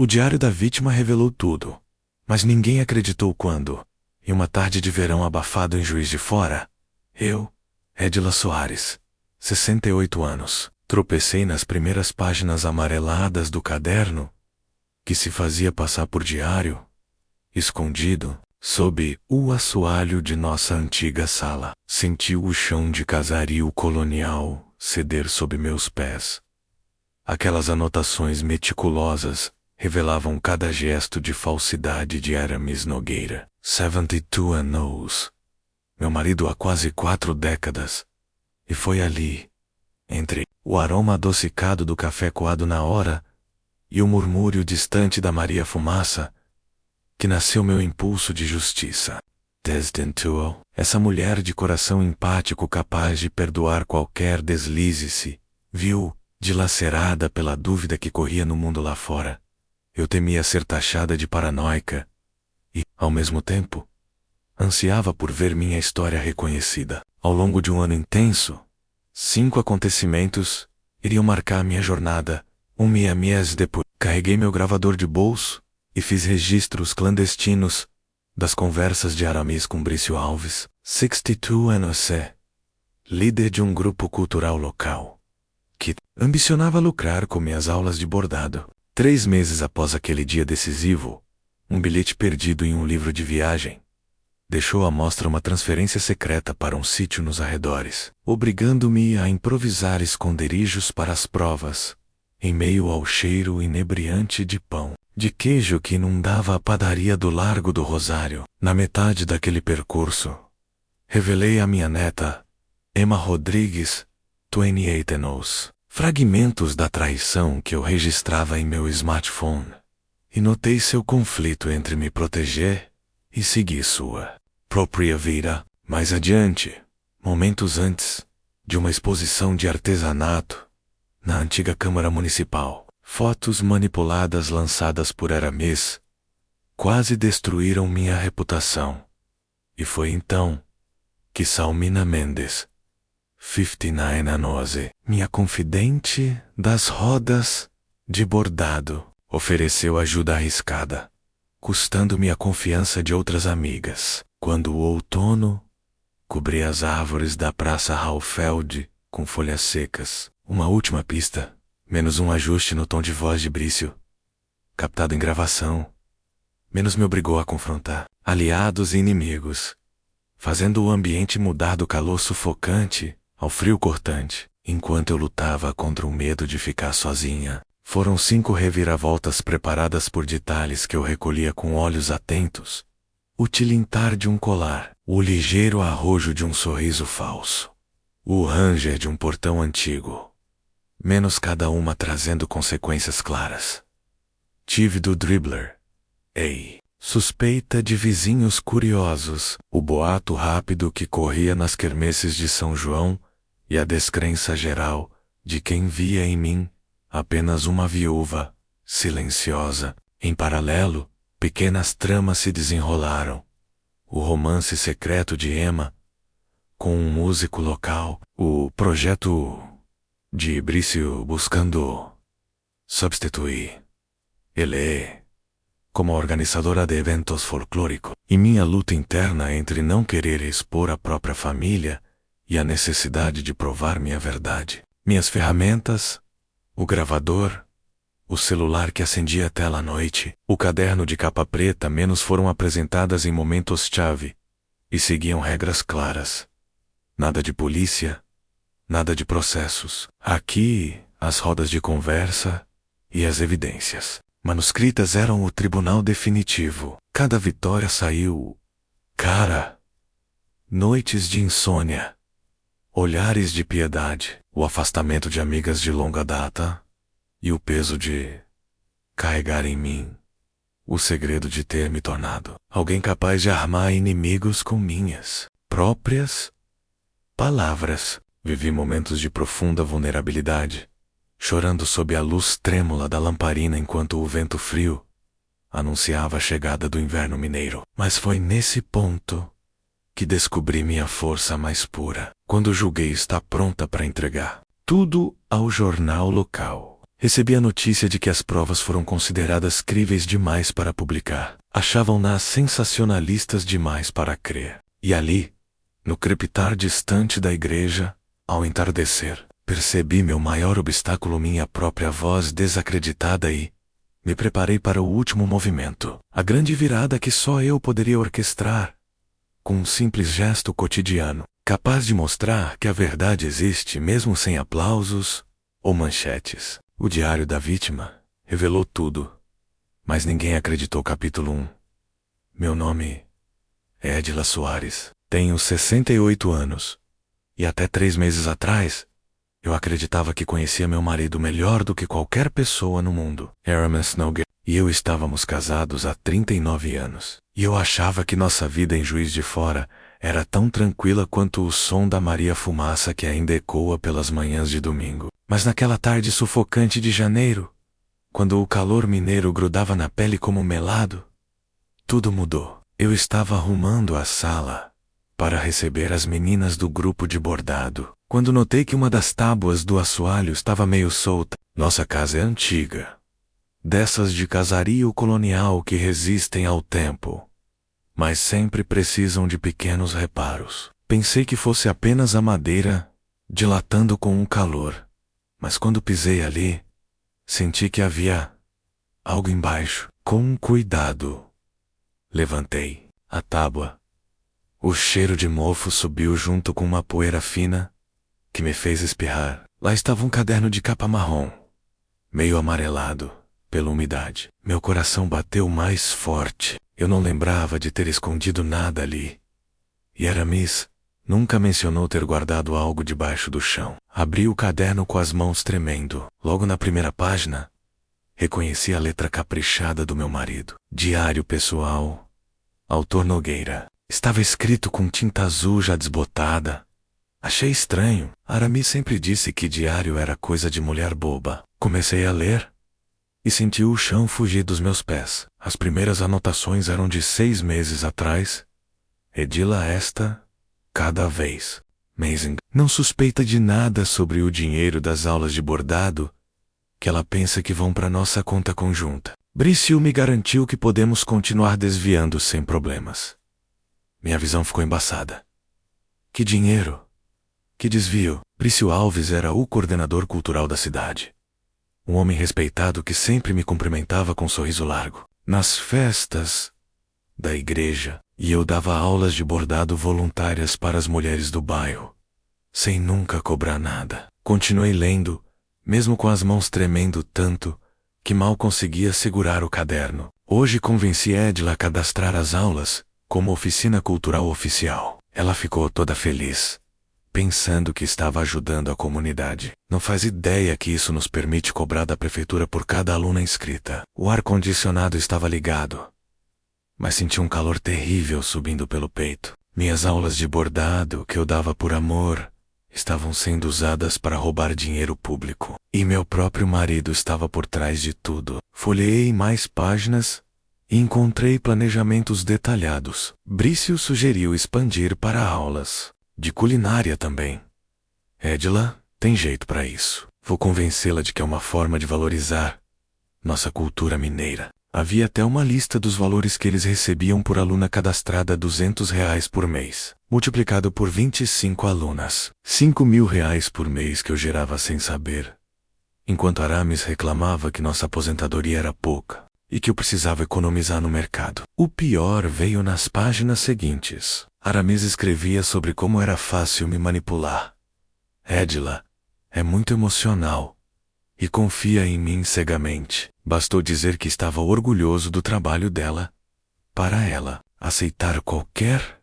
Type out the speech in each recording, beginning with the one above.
O diário da vítima revelou tudo, mas ninguém acreditou quando, em uma tarde de verão abafado em Juiz de Fora, eu, Edila Soares, 68 anos, tropecei nas primeiras páginas amareladas do caderno, que se fazia passar por diário, escondido, sob o assoalho de nossa antiga sala. Senti o chão de casario colonial ceder sob meus pés. Aquelas anotações meticulosas revelavam cada gesto de falsidade de Aramis Nogueira. 72 anos. Meu marido há quase 4 décadas. E foi ali, entre o aroma adocicado do café coado na hora e o murmúrio distante da Maria Fumaça, que nasceu meu impulso de justiça. Desdén Tuel, essa mulher de coração empático capaz de perdoar qualquer deslize se viu, dilacerada pela dúvida que corria no mundo lá fora. Eu temia ser taxada de paranoica e, ao mesmo tempo, ansiava por ver minha história reconhecida. Ao longo de um ano intenso, 5 acontecimentos iriam marcar minha jornada. Mês depois, carreguei meu gravador de bolso e fiz registros clandestinos das conversas de Aramis com Brício Alves, 62 anos, líder de um grupo cultural local, que ambicionava lucrar com minhas aulas de bordado. 3 meses após aquele dia decisivo, um bilhete perdido em um livro de viagem deixou à mostra uma transferência secreta para um sítio nos arredores, obrigando-me a improvisar esconderijos para as provas, em meio ao cheiro inebriante de pão de queijo que inundava a padaria do Largo do Rosário. Na metade daquele percurso, revelei à minha neta, Emma Rodrigues, 28 anos, fragmentos da traição que eu registrava em meu smartphone, e notei seu conflito entre me proteger e seguir sua própria vida. Mais adiante, momentos antes, de uma exposição de artesanato, na antiga Câmara Municipal, fotos manipuladas lançadas por Aramis quase destruíram minha reputação. E foi então que Salmina Mendes, 59 anos, minha confidente das rodas de bordado, ofereceu ajuda arriscada, custando-me a confiança de outras amigas. Quando o outono cobria as árvores da Praça Raufeld com folhas secas, uma última pista, menos um ajuste no tom de voz de Brício, captado em gravação, menos me obrigou a confrontar aliados e inimigos, fazendo o ambiente mudar do calor sufocante ao frio cortante, enquanto eu lutava contra o medo de ficar sozinha. Foram 5 reviravoltas preparadas por detalhes que eu recolhia com olhos atentos, o tilintar de um colar, o ligeiro arrojo de um sorriso falso, o ranger de um portão antigo, menos cada uma trazendo consequências claras. Tive do dribbler, suspeita de vizinhos curiosos, o boato rápido que corria nas quermesses de São João e a descrença geral de quem via em mim apenas uma viúva, silenciosa. Em paralelo, pequenas tramas se desenrolaram. O romance secreto de Emma com um músico local, o projeto de Brício buscando substituir ele como organizadora de eventos folclóricos, e minha luta interna entre não querer expor a própria família e a necessidade de provar minha verdade. Minhas ferramentas, o gravador, o celular que acendia a tela à noite, o caderno de capa preta menos foram apresentadas em momentos-chave e seguiam regras claras. Nada de polícia, nada de processos. Aqui, as rodas de conversa e as evidências manuscritas eram o tribunal definitivo. Cada vitória saiu cara. Noites de insônia, olhares de piedade, o afastamento de amigas de longa data e o peso de carregar em mim o segredo de ter me tornado alguém capaz de armar inimigos com minhas próprias palavras. Vivi momentos de profunda vulnerabilidade, chorando sob a luz trêmula da lamparina enquanto o vento frio anunciava a chegada do inverno mineiro. Mas foi nesse ponto que descobri minha força mais pura, quando julguei estar pronta para entregar tudo ao jornal local. Recebi a notícia de que as provas foram consideradas críveis demais para publicar. Achavam-nas sensacionalistas demais para crer. E ali, no crepitar distante da igreja, ao entardecer, percebi meu maior obstáculo, minha própria voz desacreditada, e me preparei para o último movimento. A grande virada que só eu poderia orquestrar, com um simples gesto cotidiano, capaz de mostrar que a verdade existe mesmo sem aplausos ou manchetes. O Diário da Vítima revelou tudo, mas ninguém acreditou. Capítulo 1. Meu nome é Edila Soares. Tenho 68 anos. E até 3 meses atrás, eu acreditava que conhecia meu marido melhor do que qualquer pessoa no mundo. Aramis Nogueira e eu estávamos casados há 39 anos. E eu achava que nossa vida em Juiz de Fora era tão tranquila quanto o som da Maria Fumaça que ainda ecoa pelas manhãs de domingo. Mas naquela tarde sufocante de janeiro, quando o calor mineiro grudava na pele como melado, tudo mudou. Eu estava arrumando a sala para receber as meninas do grupo de bordado, quando notei que uma das tábuas do assoalho estava meio solta. Nossa casa é antiga, dessas de casario colonial que resistem ao tempo, mas sempre precisam de pequenos reparos. Pensei que fosse apenas a madeira dilatando com o calor, mas quando pisei ali, senti que havia algo embaixo. Com cuidado, levantei a tábua. O cheiro de mofo subiu junto com uma poeira fina que me fez espirrar. Lá estava um caderno de capa marrom, meio amarelado pela umidade. Meu coração bateu mais forte. Eu não lembrava de ter escondido nada ali. E Aramis nunca mencionou ter guardado algo debaixo do chão. Abri o caderno com as mãos tremendo. Logo na primeira página, reconheci a letra caprichada do meu marido. Diário pessoal, autor Nogueira. Estava escrito com tinta azul já desbotada. Achei estranho. Aramis sempre disse que diário era coisa de mulher boba. Comecei a ler e senti o chão fugir dos meus pés. As primeiras anotações eram de 6 meses atrás. Edila esta, cada vez. Amazing. Não suspeita de nada sobre o dinheiro das aulas de bordado, que ela pensa que vão para nossa conta conjunta. Brício me garantiu que podemos continuar desviando sem problemas. Minha visão ficou embaçada. Que dinheiro? Que desvio? Brício Alves era o coordenador cultural da cidade. Um homem respeitado que sempre me cumprimentava com um sorriso largo. Nas festas da igreja, e eu dava aulas de bordado voluntárias para as mulheres do bairro, sem nunca cobrar nada. Continuei lendo, mesmo com as mãos tremendo tanto que mal conseguia segurar o caderno. Hoje convenci Edila a cadastrar as aulas como oficina cultural oficial. Ela ficou toda feliz, pensando que estava ajudando a comunidade. Não faz ideia que isso nos permite cobrar da prefeitura por cada aluna inscrita. O ar-condicionado estava ligado, mas senti um calor terrível subindo pelo peito. Minhas aulas de bordado, que eu dava por amor, estavam sendo usadas para roubar dinheiro público. E meu próprio marido estava por trás de tudo. Folheei mais páginas e encontrei planejamentos detalhados. Brício sugeriu expandir para aulas de culinária também. Edila tem jeito para isso. Vou convencê-la de que é uma forma de valorizar nossa cultura mineira. Havia até uma lista dos valores que eles recebiam por aluna cadastrada: R$ 200 por mês, multiplicado por 25 alunas. R$ 5.000 por mês que eu gerava sem saber, enquanto Aramis reclamava que nossa aposentadoria era pouca e que eu precisava economizar no mercado. O pior veio nas páginas seguintes. Aramis escrevia sobre como era fácil me manipular. Edila é muito emocional e confia em mim cegamente. Bastou dizer que estava orgulhoso do trabalho dela para ela aceitar qualquer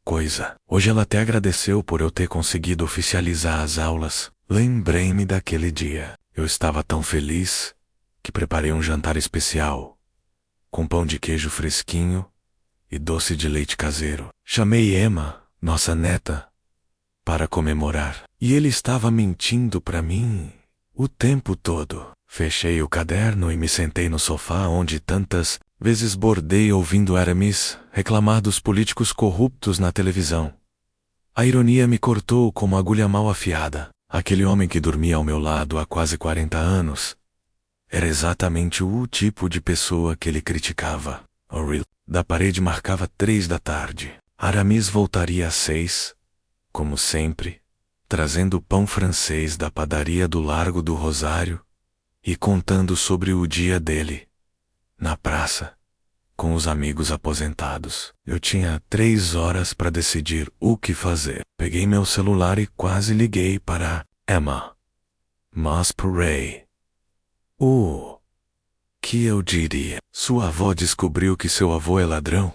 coisa. Hoje ela até agradeceu por eu ter conseguido oficializar as aulas. Lembrei-me daquele dia. Eu estava tão feliz que preparei um jantar especial, com pão de queijo fresquinho e doce de leite caseiro. Chamei Emma, nossa neta, para comemorar. E ele estava mentindo para mim o tempo todo. Fechei o caderno e me sentei no sofá onde tantas vezes bordei ouvindo Aramis reclamar dos políticos corruptos na televisão. A ironia me cortou como agulha mal afiada. Aquele homem que dormia ao meu lado há quase 40 anos Era exatamente o tipo de pessoa que ele criticava. O relógio da parede marcava 3 da tarde. Aramis voltaria às 6, como sempre, trazendo o pão francês da padaria do Largo do Rosário e contando sobre o dia dele, na praça, com os amigos aposentados. Eu tinha 3 horas para decidir o que fazer. Peguei meu celular e quase liguei para Emma. Mas porém, o que eu diria? Sua avó descobriu que seu avô é ladrão?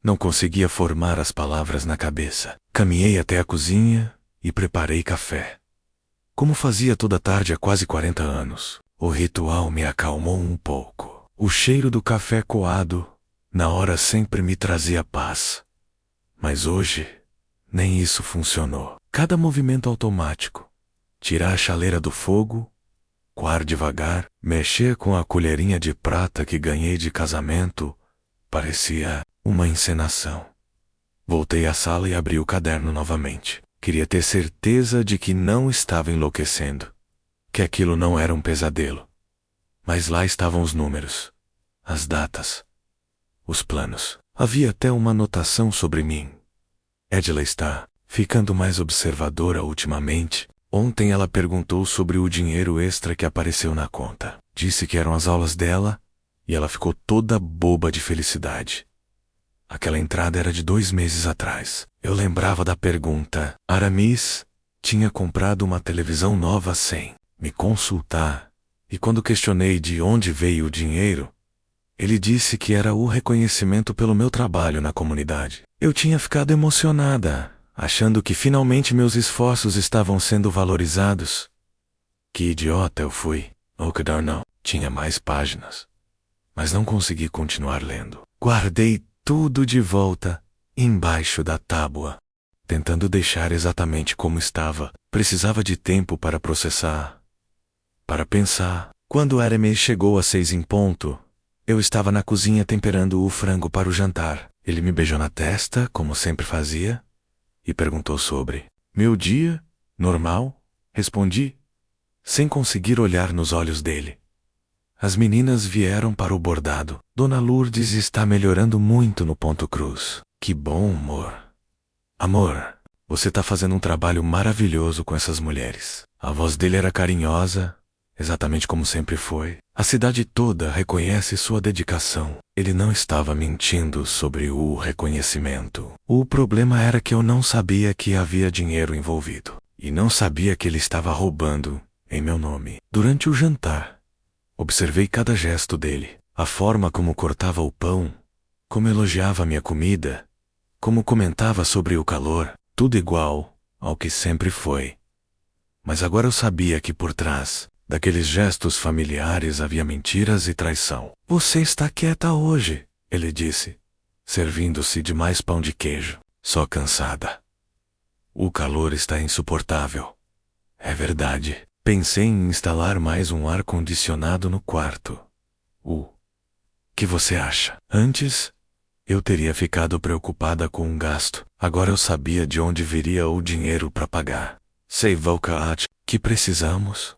Não conseguia formar as palavras na cabeça. Caminhei até a cozinha e preparei café. Como fazia toda tarde há quase 40 anos, o ritual me acalmou um pouco. O cheiro do café coado, na hora sempre me trazia paz. Mas hoje, nem isso funcionou. Cada movimento automático, tirar a chaleira do fogo, coar devagar, mexer com a colherinha de prata que ganhei de casamento, parecia uma encenação. Voltei à sala e abri o caderno novamente. Queria ter certeza de que não estava enlouquecendo, que aquilo não era um pesadelo. Mas lá estavam os números, as datas, os planos. Havia até uma anotação sobre mim. Angela está ficando mais observadora ultimamente. Ontem ela perguntou sobre o dinheiro extra que apareceu na conta. Disse que eram as aulas dela e ela ficou toda boba de felicidade. Aquela entrada era de 2 meses atrás. Eu lembrava da pergunta. Aramis tinha comprado uma televisão nova sem me consultar. E quando questionei de onde veio o dinheiro, ele disse que era o reconhecimento pelo meu trabalho na comunidade. Eu tinha ficado emocionada, achando que finalmente meus esforços estavam sendo valorizados. Que idiota eu fui. O caderno não tinha mais páginas. Mas não consegui continuar lendo. Guardei tudo de volta, embaixo da tábua, tentando deixar exatamente como estava. Precisava de tempo para processar, para pensar. Quando Aramis chegou às 6 em ponto, eu estava na cozinha temperando o frango para o jantar. Ele me beijou na testa, como sempre fazia, e perguntou sobre meu dia, normal? Respondi, sem conseguir olhar nos olhos dele. As meninas vieram para o bordado. Dona Lourdes está melhorando muito no ponto cruz. Que bom, amor. Amor, você está fazendo um trabalho maravilhoso com essas mulheres. A voz dele era carinhosa, exatamente como sempre foi. A cidade toda reconhece sua dedicação. Ele não estava mentindo sobre o reconhecimento. O problema era que eu não sabia que havia dinheiro envolvido. E não sabia que ele estava roubando em meu nome. Durante o jantar, observei cada gesto dele, a forma como cortava o pão, como elogiava minha comida, como comentava sobre o calor, tudo igual ao que sempre foi. Mas agora eu sabia que por trás daqueles gestos familiares havia mentiras e traição. Você está quieta hoje, ele disse, servindo-se de mais pão de queijo. Só cansada. O calor está insuportável. É verdade. Pensei em instalar mais um ar-condicionado no quarto. O que você acha? Antes, eu teria ficado preocupada com um gasto. Agora eu sabia de onde viria o dinheiro para pagar. Sei Volkaat, que precisamos?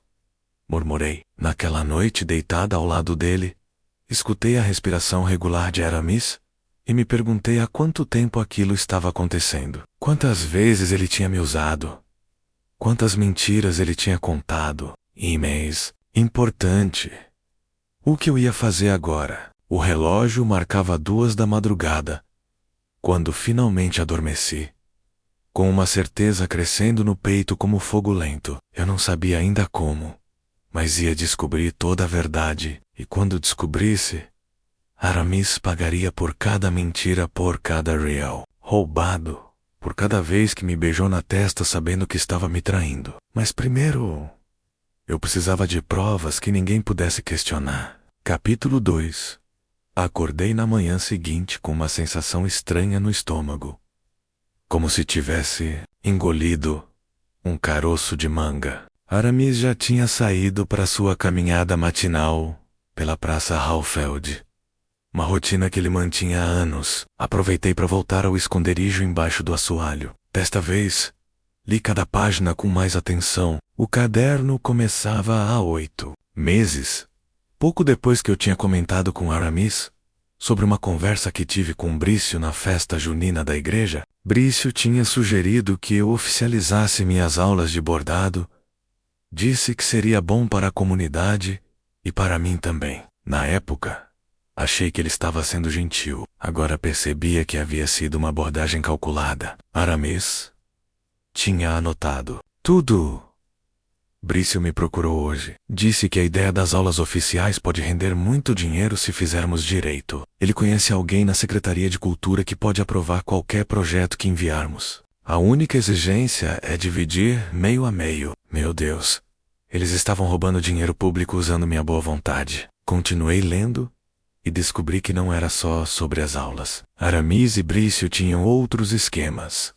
Murmurei. Naquela noite deitada ao lado dele, escutei a respiração regular de Aramis e me perguntei há quanto tempo aquilo estava acontecendo. Quantas vezes ele tinha me usado? Quantas mentiras ele tinha contado? E-mails. Importante. O que eu ia fazer agora? O relógio marcava 2 da madrugada, quando finalmente adormeci, com uma certeza crescendo no peito como fogo lento. Eu não sabia ainda como, mas ia descobrir toda a verdade, e quando descobrisse, Aramis pagaria por cada mentira, por cada real roubado, por cada vez que me beijou na testa sabendo que estava me traindo. Mas primeiro, eu precisava de provas que ninguém pudesse questionar. Capítulo 2. Acordei na manhã seguinte com uma sensação estranha no estômago, como se tivesse engolido um caroço de manga. Aramis já tinha saído para sua caminhada matinal pela Praça Halfeld. Uma rotina que ele mantinha há anos. Aproveitei para voltar ao esconderijo embaixo do assoalho. Desta vez, li cada página com mais atenção. O caderno começava há 8 meses, Pouco depois que eu tinha comentado com Aramis sobre uma conversa que tive com Brício na festa junina da igreja, Brício tinha sugerido que eu oficializasse minhas aulas de bordado. Disse que seria bom para a comunidade e para mim também. Na época, achei que ele estava sendo gentil. Agora percebia que havia sido uma abordagem calculada. Aramis tinha anotado tudo. Brício me procurou hoje. Disse que a ideia das aulas oficiais pode render muito dinheiro se fizermos direito. Ele conhece alguém na Secretaria de Cultura que pode aprovar qualquer projeto que enviarmos. A única exigência é dividir meio a meio. Meu Deus, eles estavam roubando dinheiro público usando minha boa vontade. Continuei lendo e descobri que não era só sobre as aulas. Aramis e Brício tinham outros esquemas.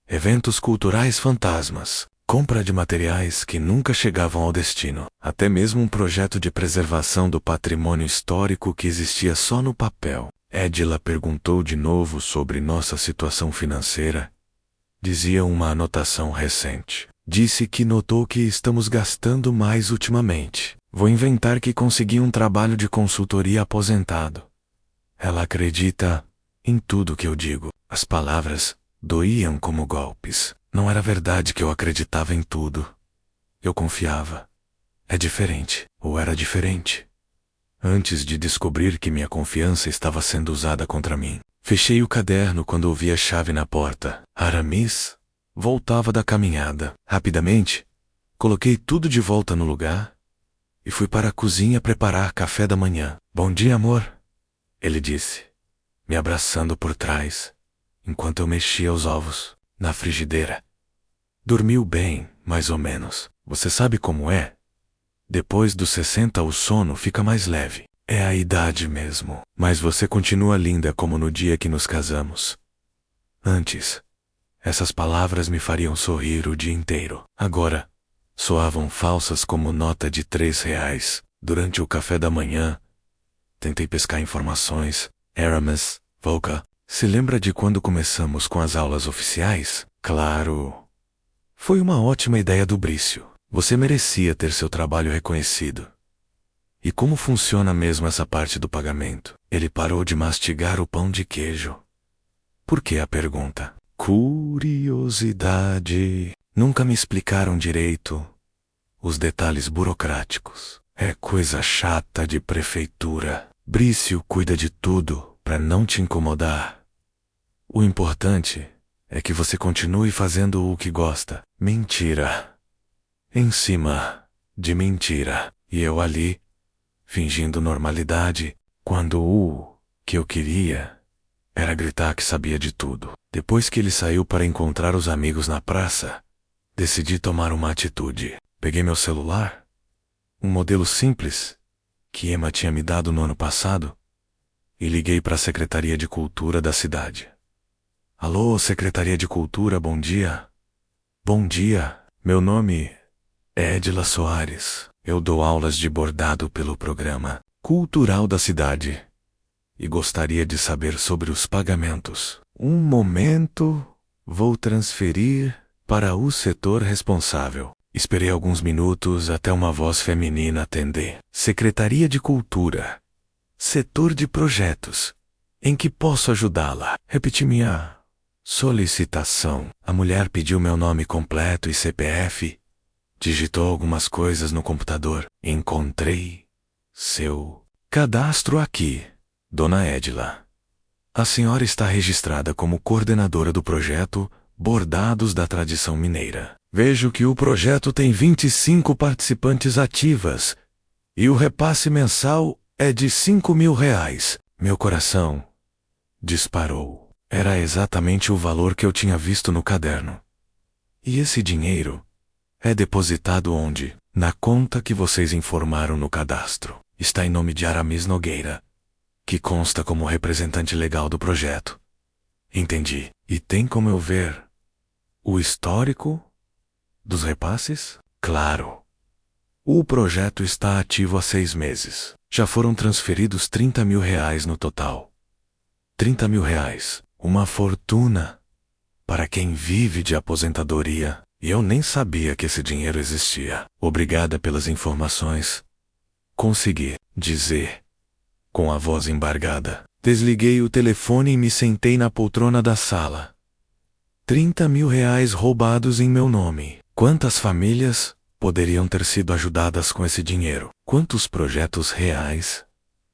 Eventos culturais fantasmas, compra de materiais que nunca chegavam ao destino, até mesmo um projeto de preservação do patrimônio histórico que existia só no papel. Edila perguntou de novo sobre nossa situação financeira. Dizia uma anotação recente. Disse que notou que estamos gastando mais ultimamente. Vou inventar que consegui um trabalho de consultoria aposentado. Ela acredita em tudo que eu digo. As palavras doíam como golpes. Não era verdade que eu acreditava em tudo. Eu confiava. É diferente, ou era diferente. Antes de descobrir que minha confiança estava sendo usada contra mim. Fechei o caderno quando ouvi a chave na porta. Aramis voltava da caminhada. Rapidamente, coloquei tudo de volta no lugar e fui para a cozinha preparar café da manhã. Bom dia, amor, ele disse, me abraçando por trás, enquanto eu mexia os ovos na frigideira. Dormiu bem, mais ou menos. Você sabe como é? Depois dos 60 o sono fica mais leve. É a idade mesmo. Mas você continua linda como no dia que nos casamos. Antes, essas palavras me fariam sorrir o dia inteiro. Agora, soavam falsas como nota de R$3. Durante o café da manhã, tentei pescar informações. Aramis, Volca, se lembra de quando começamos com as aulas oficiais? Claro. Foi uma ótima ideia do Brício. Você merecia ter seu trabalho reconhecido. E como funciona mesmo essa parte do pagamento? Ele parou de mastigar o pão de queijo. Por que a pergunta? Curiosidade. Nunca me explicaram direito os detalhes burocráticos. É coisa chata de prefeitura. Brício cuida de tudo para não te incomodar. O importante é que você continue fazendo o que gosta. Mentira. Em cima de mentira. E eu ali, fingindo normalidade, quando o que eu queria era gritar que sabia de tudo. Depois que ele saiu para encontrar os amigos na praça, decidi tomar uma atitude. Peguei meu celular, um modelo simples, que Emma tinha me dado no ano passado, e liguei para a Secretaria de Cultura da cidade. Alô, Secretaria de Cultura, bom dia. Bom dia, meu nome é Edila Soares. Eu dou aulas de bordado pelo programa cultural da cidade e gostaria de saber sobre os pagamentos. Um momento, vou transferir para o setor responsável. Esperei alguns minutos até uma voz feminina atender. Secretaria de Cultura. Setor de projetos. Em que posso ajudá-la? Repeti minha solicitação. A mulher pediu meu nome completo e CPF. Digitou algumas coisas no computador. Encontrei seu cadastro aqui, Dona Edila. A senhora está registrada como coordenadora do projeto Bordados da Tradição Mineira. Vejo que o projeto tem 25 participantes ativas e o repasse mensal é de R$5.000. Meu coração disparou. Era exatamente o valor que eu tinha visto no caderno. E esse dinheiro é depositado onde? Na conta que vocês informaram no cadastro. Está em nome de Aramis Nogueira, que consta como representante legal do projeto. Entendi. E tem como eu ver o histórico dos repasses? Claro. O projeto está ativo há 6 meses. Já foram transferidos R$30.000 no total. R$30.000. Uma fortuna para quem vive de aposentadoria. E eu nem sabia que esse dinheiro existia. Obrigada pelas informações. Consegui. dizer, com a voz embargada. Desliguei o telefone e me sentei na poltrona da sala. 30 mil reais roubados em meu nome. Quantas famílias poderiam ter sido ajudadas com esse dinheiro? Quantos projetos reais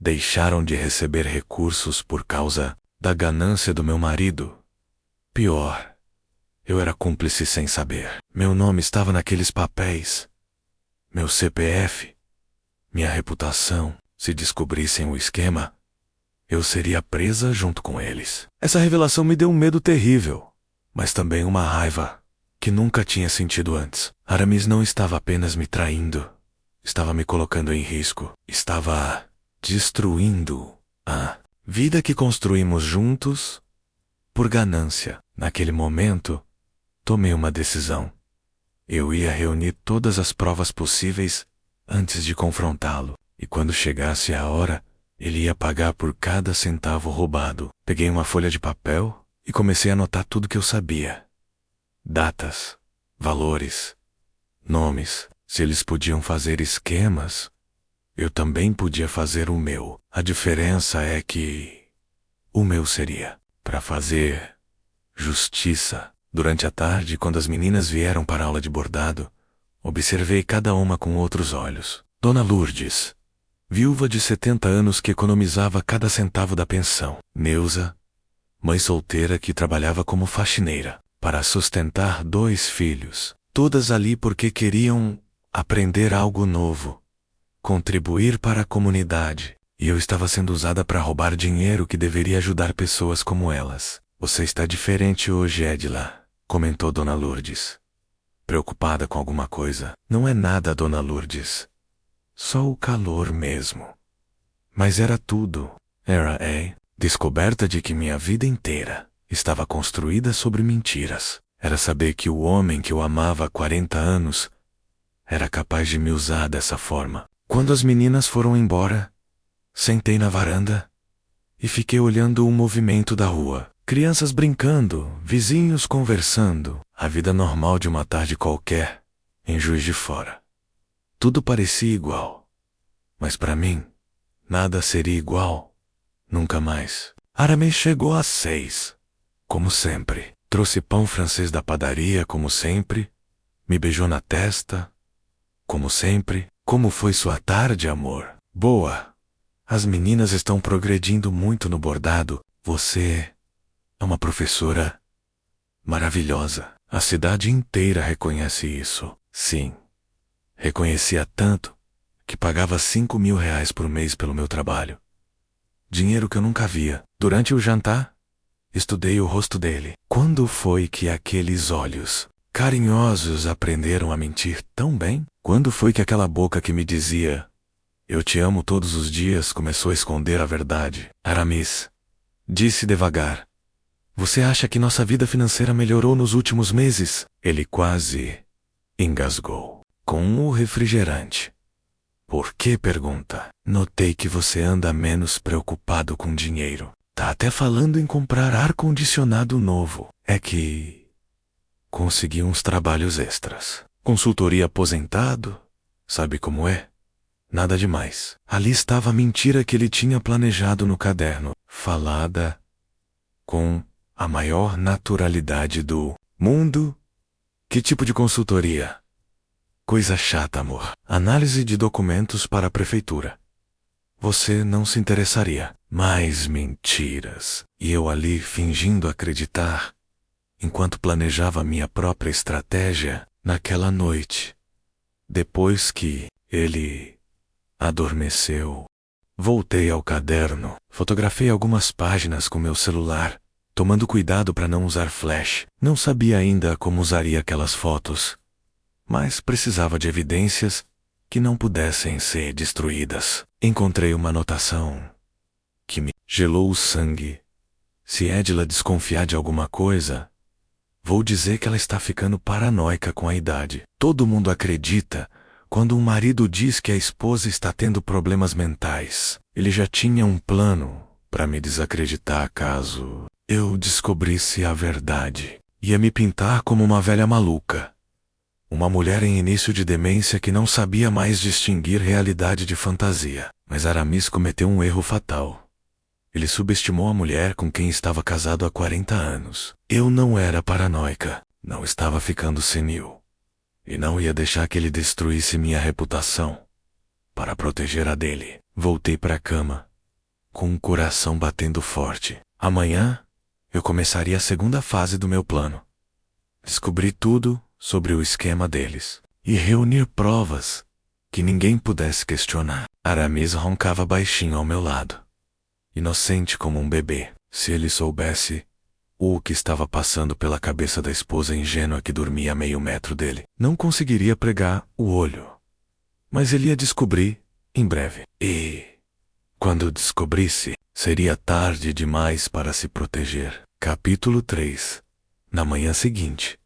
deixaram de receber recursos por causa da ganância do meu marido? Pior, eu era cúmplice sem saber. Meu nome estava naqueles papéis. Meu CPF, minha reputação. Se descobrissem o esquema, eu seria presa junto com eles. Essa revelação me deu um medo terrível, mas também uma raiva que nunca tinha sentido antes. Aramis não estava apenas me traindo, estava me colocando em risco, estava destruindo a vida que construímos juntos por ganância. Naquele momento, tomei uma decisão. Eu ia reunir todas as provas possíveis antes de confrontá-lo, e quando chegasse a hora, ele ia pagar por cada centavo roubado. Peguei uma folha de papel e comecei a anotar tudo que eu sabia. Datas, valores, nomes. Se eles podiam fazer esquemas, eu também podia fazer o meu. A diferença é que o meu seria para fazer justiça. Durante a tarde, quando as meninas vieram para a aula de bordado, observei cada uma com outros olhos. Dona Lourdes, viúva de 70 anos que economizava cada centavo da pensão. Neuza, mãe solteira que trabalhava como faxineira para sustentar 2 filhos. Todas ali porque queriam aprender algo novo, contribuir para a comunidade. E eu estava sendo usada para roubar dinheiro que deveria ajudar pessoas como elas. Você está diferente hoje, Edila, comentou Dona Lourdes, preocupada com alguma coisa. Não é nada, Dona Lourdes. Só o calor mesmo. Mas era tudo. Era a descoberta de que minha vida inteira estava construída sobre mentiras. Era saber que o homem que eu amava há 40 anos era capaz de me usar dessa forma. Quando as meninas foram embora, sentei na varanda e fiquei olhando o movimento da rua. Crianças brincando, vizinhos conversando, a vida normal de uma tarde qualquer, em Juiz de Fora. Tudo parecia igual, mas para mim, nada seria igual, nunca mais. Aramis chegou às 6, como sempre. Trouxe pão francês da padaria, como sempre. Me beijou na testa, como sempre. Como foi sua tarde, amor? Boa. As meninas estão progredindo muito no bordado. Você é uma professora maravilhosa. A cidade inteira reconhece isso. Sim. Reconhecia tanto que pagava 5 mil reais por mês pelo meu trabalho. Dinheiro que eu nunca via. Durante o jantar, estudei o rosto dele. Quando foi que aqueles olhos carinhosos aprenderam a mentir tão bem? Quando foi que aquela boca que me dizia "eu te amo todos os dias" começou a esconder a verdade? Aramis, disse devagar, você acha que nossa vida financeira melhorou nos últimos meses? Ele quase engasgou com o refrigerante. Por que? Pergunta. Notei que você anda menos preocupado com dinheiro. Tá até falando em comprar ar-condicionado novo. É que consegui uns trabalhos extras. Consultoria aposentado. Sabe como é? Nada demais. Ali estava a mentira que ele tinha planejado no caderno, falada com a maior naturalidade do mundo. Que tipo de consultoria? Coisa chata, amor. Análise de documentos para a prefeitura. Você não se interessaria. Mais mentiras. E eu ali fingindo acreditar, enquanto planejava minha própria estratégia naquela noite. Depois que ele adormeceu, voltei ao caderno. Fotografei algumas páginas com meu celular, tomando cuidado para não usar flash. Não sabia ainda como usaria aquelas fotos, mas precisava de evidências que não pudessem ser destruídas. Encontrei uma anotação que me gelou o sangue. Se Edila desconfiar de alguma coisa, vou dizer que ela está ficando paranoica com a idade. Todo mundo acredita quando um marido diz que a esposa está tendo problemas mentais. Ele já tinha um plano para me desacreditar caso eu descobrisse a verdade. Ia me pintar como uma velha maluca. Uma mulher em início de demência que não sabia mais distinguir realidade de fantasia. Mas Aramis cometeu um erro fatal. Ele subestimou a mulher com quem estava casado há 40 anos. Eu não era paranoica, não estava ficando senil. E não ia deixar que ele destruísse minha reputação. Para proteger a dele, voltei para a cama, com o coração batendo forte. Amanhã, eu começaria a segunda fase do meu plano. Descobrir tudo sobre o esquema deles e reunir provas que ninguém pudesse questionar. Aramis roncava baixinho ao meu lado, inocente como um bebê. Se ele soubesse o que estava passando pela cabeça da esposa ingênua que dormia a meio metro dele, não conseguiria pregar o olho. Mas ele ia descobrir em breve. E, quando descobrisse, seria tarde demais para se proteger. Capítulo 3. Na manhã seguinte,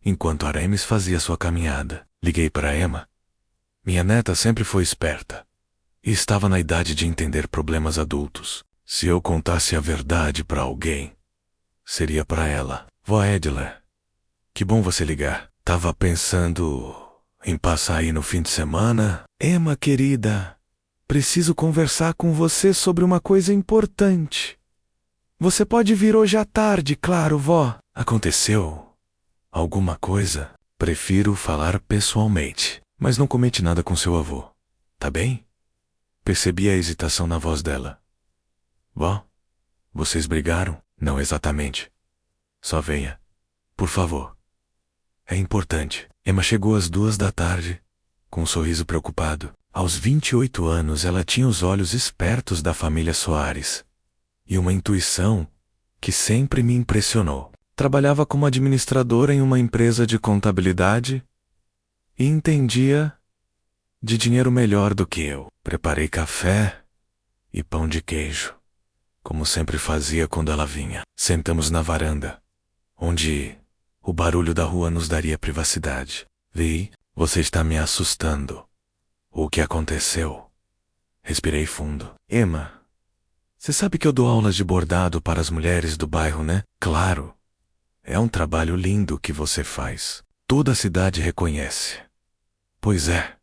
enquanto Aramis fazia sua caminhada, liguei para Emma. Minha neta sempre foi esperta e estava na idade de entender problemas adultos. Se eu contasse a verdade para alguém, seria para ela. Vó Edla, que bom você ligar. Tava pensando em passar aí no fim de semana. Emma, querida, preciso conversar com você sobre uma coisa importante. Você pode vir hoje à tarde, claro, vó. Aconteceu alguma coisa? Prefiro falar pessoalmente. Mas não comete nada com seu avô, tá bem? Percebi a hesitação na voz dela. Vó, vocês brigaram? Não exatamente. Só venha, por favor. É importante. Emma chegou às 2 da tarde, com um sorriso preocupado. Aos 28 anos ela tinha os olhos espertos da família Soares e uma intuição que sempre me impressionou. Trabalhava como administradora em uma empresa de contabilidade e entendia de dinheiro melhor do que eu. Preparei café e pão de queijo, como sempre fazia quando ela vinha. Sentamos na varanda, onde o barulho da rua nos daria privacidade. Vi, você está me assustando. O que aconteceu? Respirei fundo. Emma, você sabe que eu dou aulas de bordado para as mulheres do bairro, né? Claro. É um trabalho lindo que você faz. Toda a cidade reconhece. Pois é.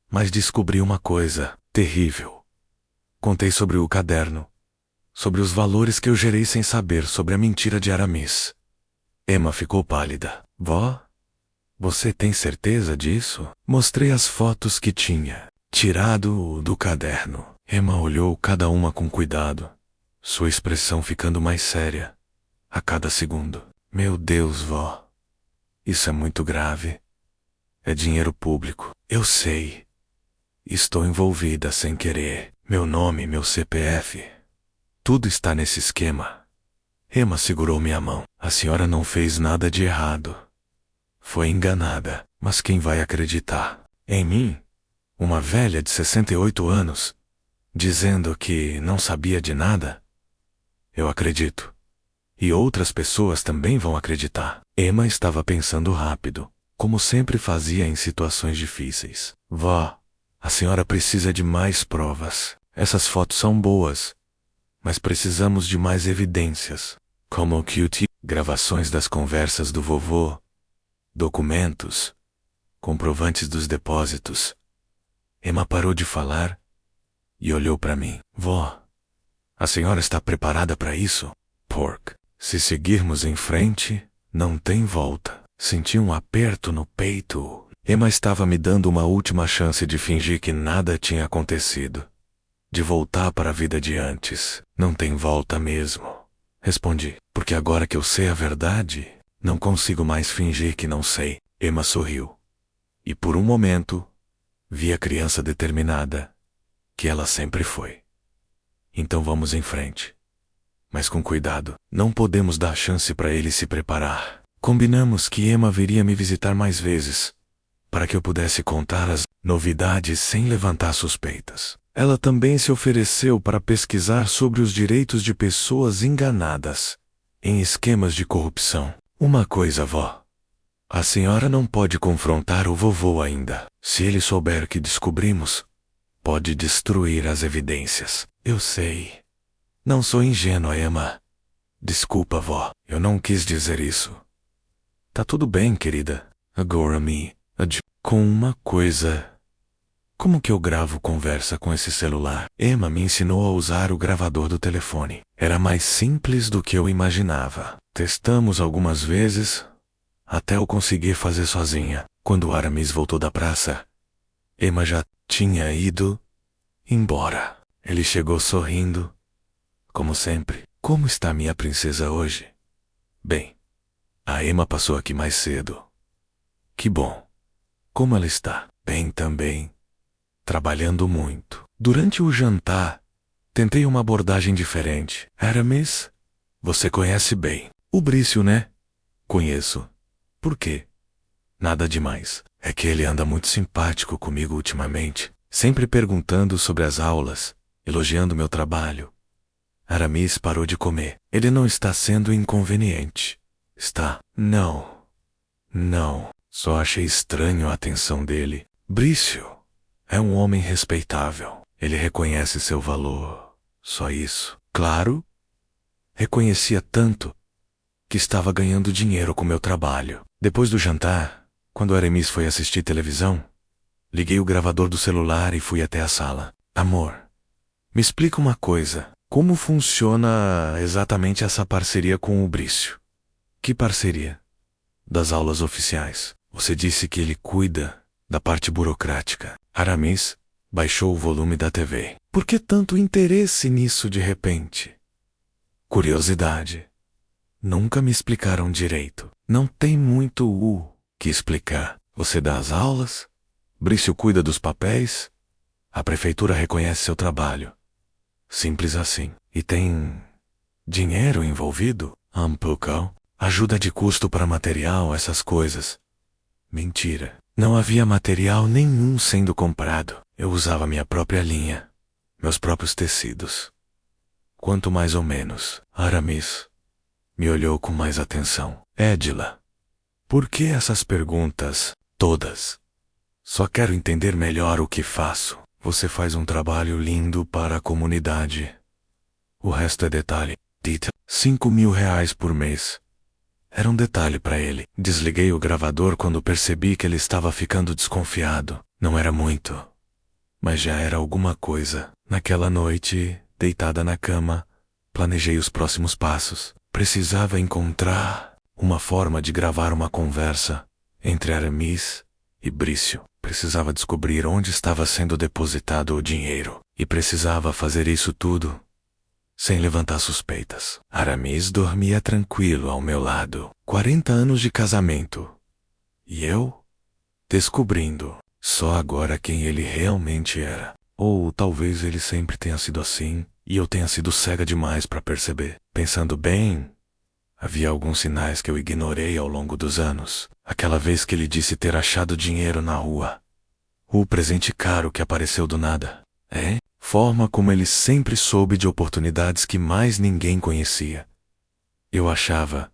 Mas descobri uma coisa terrível. Contei sobre o caderno, sobre os valores que eu gerei sem saber, sobre a mentira de Aramis. Emma ficou pálida. Vó, você tem certeza disso? Mostrei as fotos que tinha tirado do caderno. Emma olhou cada uma com cuidado, sua expressão ficando mais séria a cada segundo. Meu Deus, vó, isso é muito grave. É dinheiro público. Eu sei. Estou envolvida sem querer. Meu nome, meu CPF. Tudo está nesse esquema. Emma segurou minha mão. A senhora não fez nada de errado. Foi enganada. Mas quem vai acreditar? Em mim? Uma velha de 68 anos, dizendo que não sabia de nada? Eu acredito. E outras pessoas também vão acreditar. Emma estava pensando rápido, como sempre fazia em situações difíceis. Vó, a senhora precisa de mais provas. Essas fotos são boas, mas precisamos de mais evidências, como o QT, gravações das conversas do vovô, documentos, comprovantes dos depósitos. Emma parou de falar e olhou para mim. Vó, a senhora está preparada para isso? Pork. Se seguirmos em frente, não tem volta. Senti um aperto no peito. Emma estava me dando uma última chance de fingir que nada tinha acontecido, de voltar para a vida de antes. Não tem volta mesmo, respondi, porque agora que eu sei a verdade, não consigo mais fingir que não sei. Emma sorriu. E por um momento, vi a criança determinada, que ela sempre foi. Então vamos em frente. Mas com cuidado, não podemos dar chance para ele se preparar. Combinamos que Emma viria me visitar mais vezes, para que eu pudesse contar as novidades sem levantar suspeitas. Ela também se ofereceu para pesquisar sobre os direitos de pessoas enganadas em esquemas de corrupção. Uma coisa, vó. A senhora não pode confrontar o vovô ainda. Se ele souber que descobrimos, pode destruir as evidências. Eu sei. Não sou ingênua, Emma. Desculpa, vó. Eu não quis dizer isso. Tá tudo bem, querida. Agora me Com uma coisa. Como que eu gravo conversa com esse celular? Emma me ensinou a usar o gravador do telefone. Era mais simples do que eu imaginava. Testamos algumas vezes, até eu conseguir fazer sozinha. Quando Aramis voltou da praça, Emma já tinha ido embora. Ele chegou sorrindo, como sempre. Como está minha princesa hoje? Bem, a Emma passou aqui mais cedo. Que bom. Como ela está? Bem também. Trabalhando muito. Durante o jantar, tentei uma abordagem diferente. Aramis, você conhece bem. O Brício, né? Conheço. Por quê? Nada demais. É que ele anda muito simpático comigo ultimamente, sempre perguntando sobre as aulas, elogiando meu trabalho. Aramis parou de comer. Ele não está sendo inconveniente. Está? Não. Não. Só achei estranho a atenção dele. Brício é um homem respeitável. Ele reconhece seu valor. Só isso. Claro, reconhecia tanto que estava ganhando dinheiro com meu trabalho. Depois do jantar, quando Aramis foi assistir televisão, liguei o gravador do celular e fui até a sala. Amor, me explica uma coisa. Como funciona exatamente essa parceria com o Brício? Que parceria? Das aulas oficiais. Você disse que ele cuida da parte burocrática. Aramis baixou o volume da TV. Por que tanto interesse nisso de repente? Curiosidade. Nunca me explicaram direito. Não tem muito o que explicar. Você dá as aulas, Brício cuida dos papéis, a prefeitura reconhece seu trabalho. Simples assim. E tem dinheiro envolvido? Um pouco. Ajuda de custo para material, essas coisas. Mentira. Não havia material nenhum sendo comprado. Eu usava minha própria linha, meus próprios tecidos. Quanto mais ou menos. Aramis me olhou com mais atenção. Edila, por que essas perguntas todas? Só quero entender melhor o que faço. Você faz um trabalho lindo para a comunidade. O resto é detalhe. Dita, 5.000 reais por mês. Era um detalhe para ele. Desliguei o gravador quando percebi que ele estava ficando desconfiado. Não era muito, mas já era alguma coisa. Naquela noite, deitada na cama, planejei os próximos passos. Precisava encontrar uma forma de gravar uma conversa entre Aramis e Brício. Precisava descobrir onde estava sendo depositado o dinheiro. E precisava fazer isso tudo sem levantar suspeitas. Aramis dormia tranquilo ao meu lado. 40 anos de casamento. E eu? Descobrindo só agora quem ele realmente era. Ou talvez ele sempre tenha sido assim, e eu tenha sido cega demais para perceber. Pensando bem, havia alguns sinais que eu ignorei ao longo dos anos. Aquela vez que ele disse ter achado dinheiro na rua. O presente caro que apareceu do nada. Forma como ele sempre soube de oportunidades que mais ninguém conhecia. Eu achava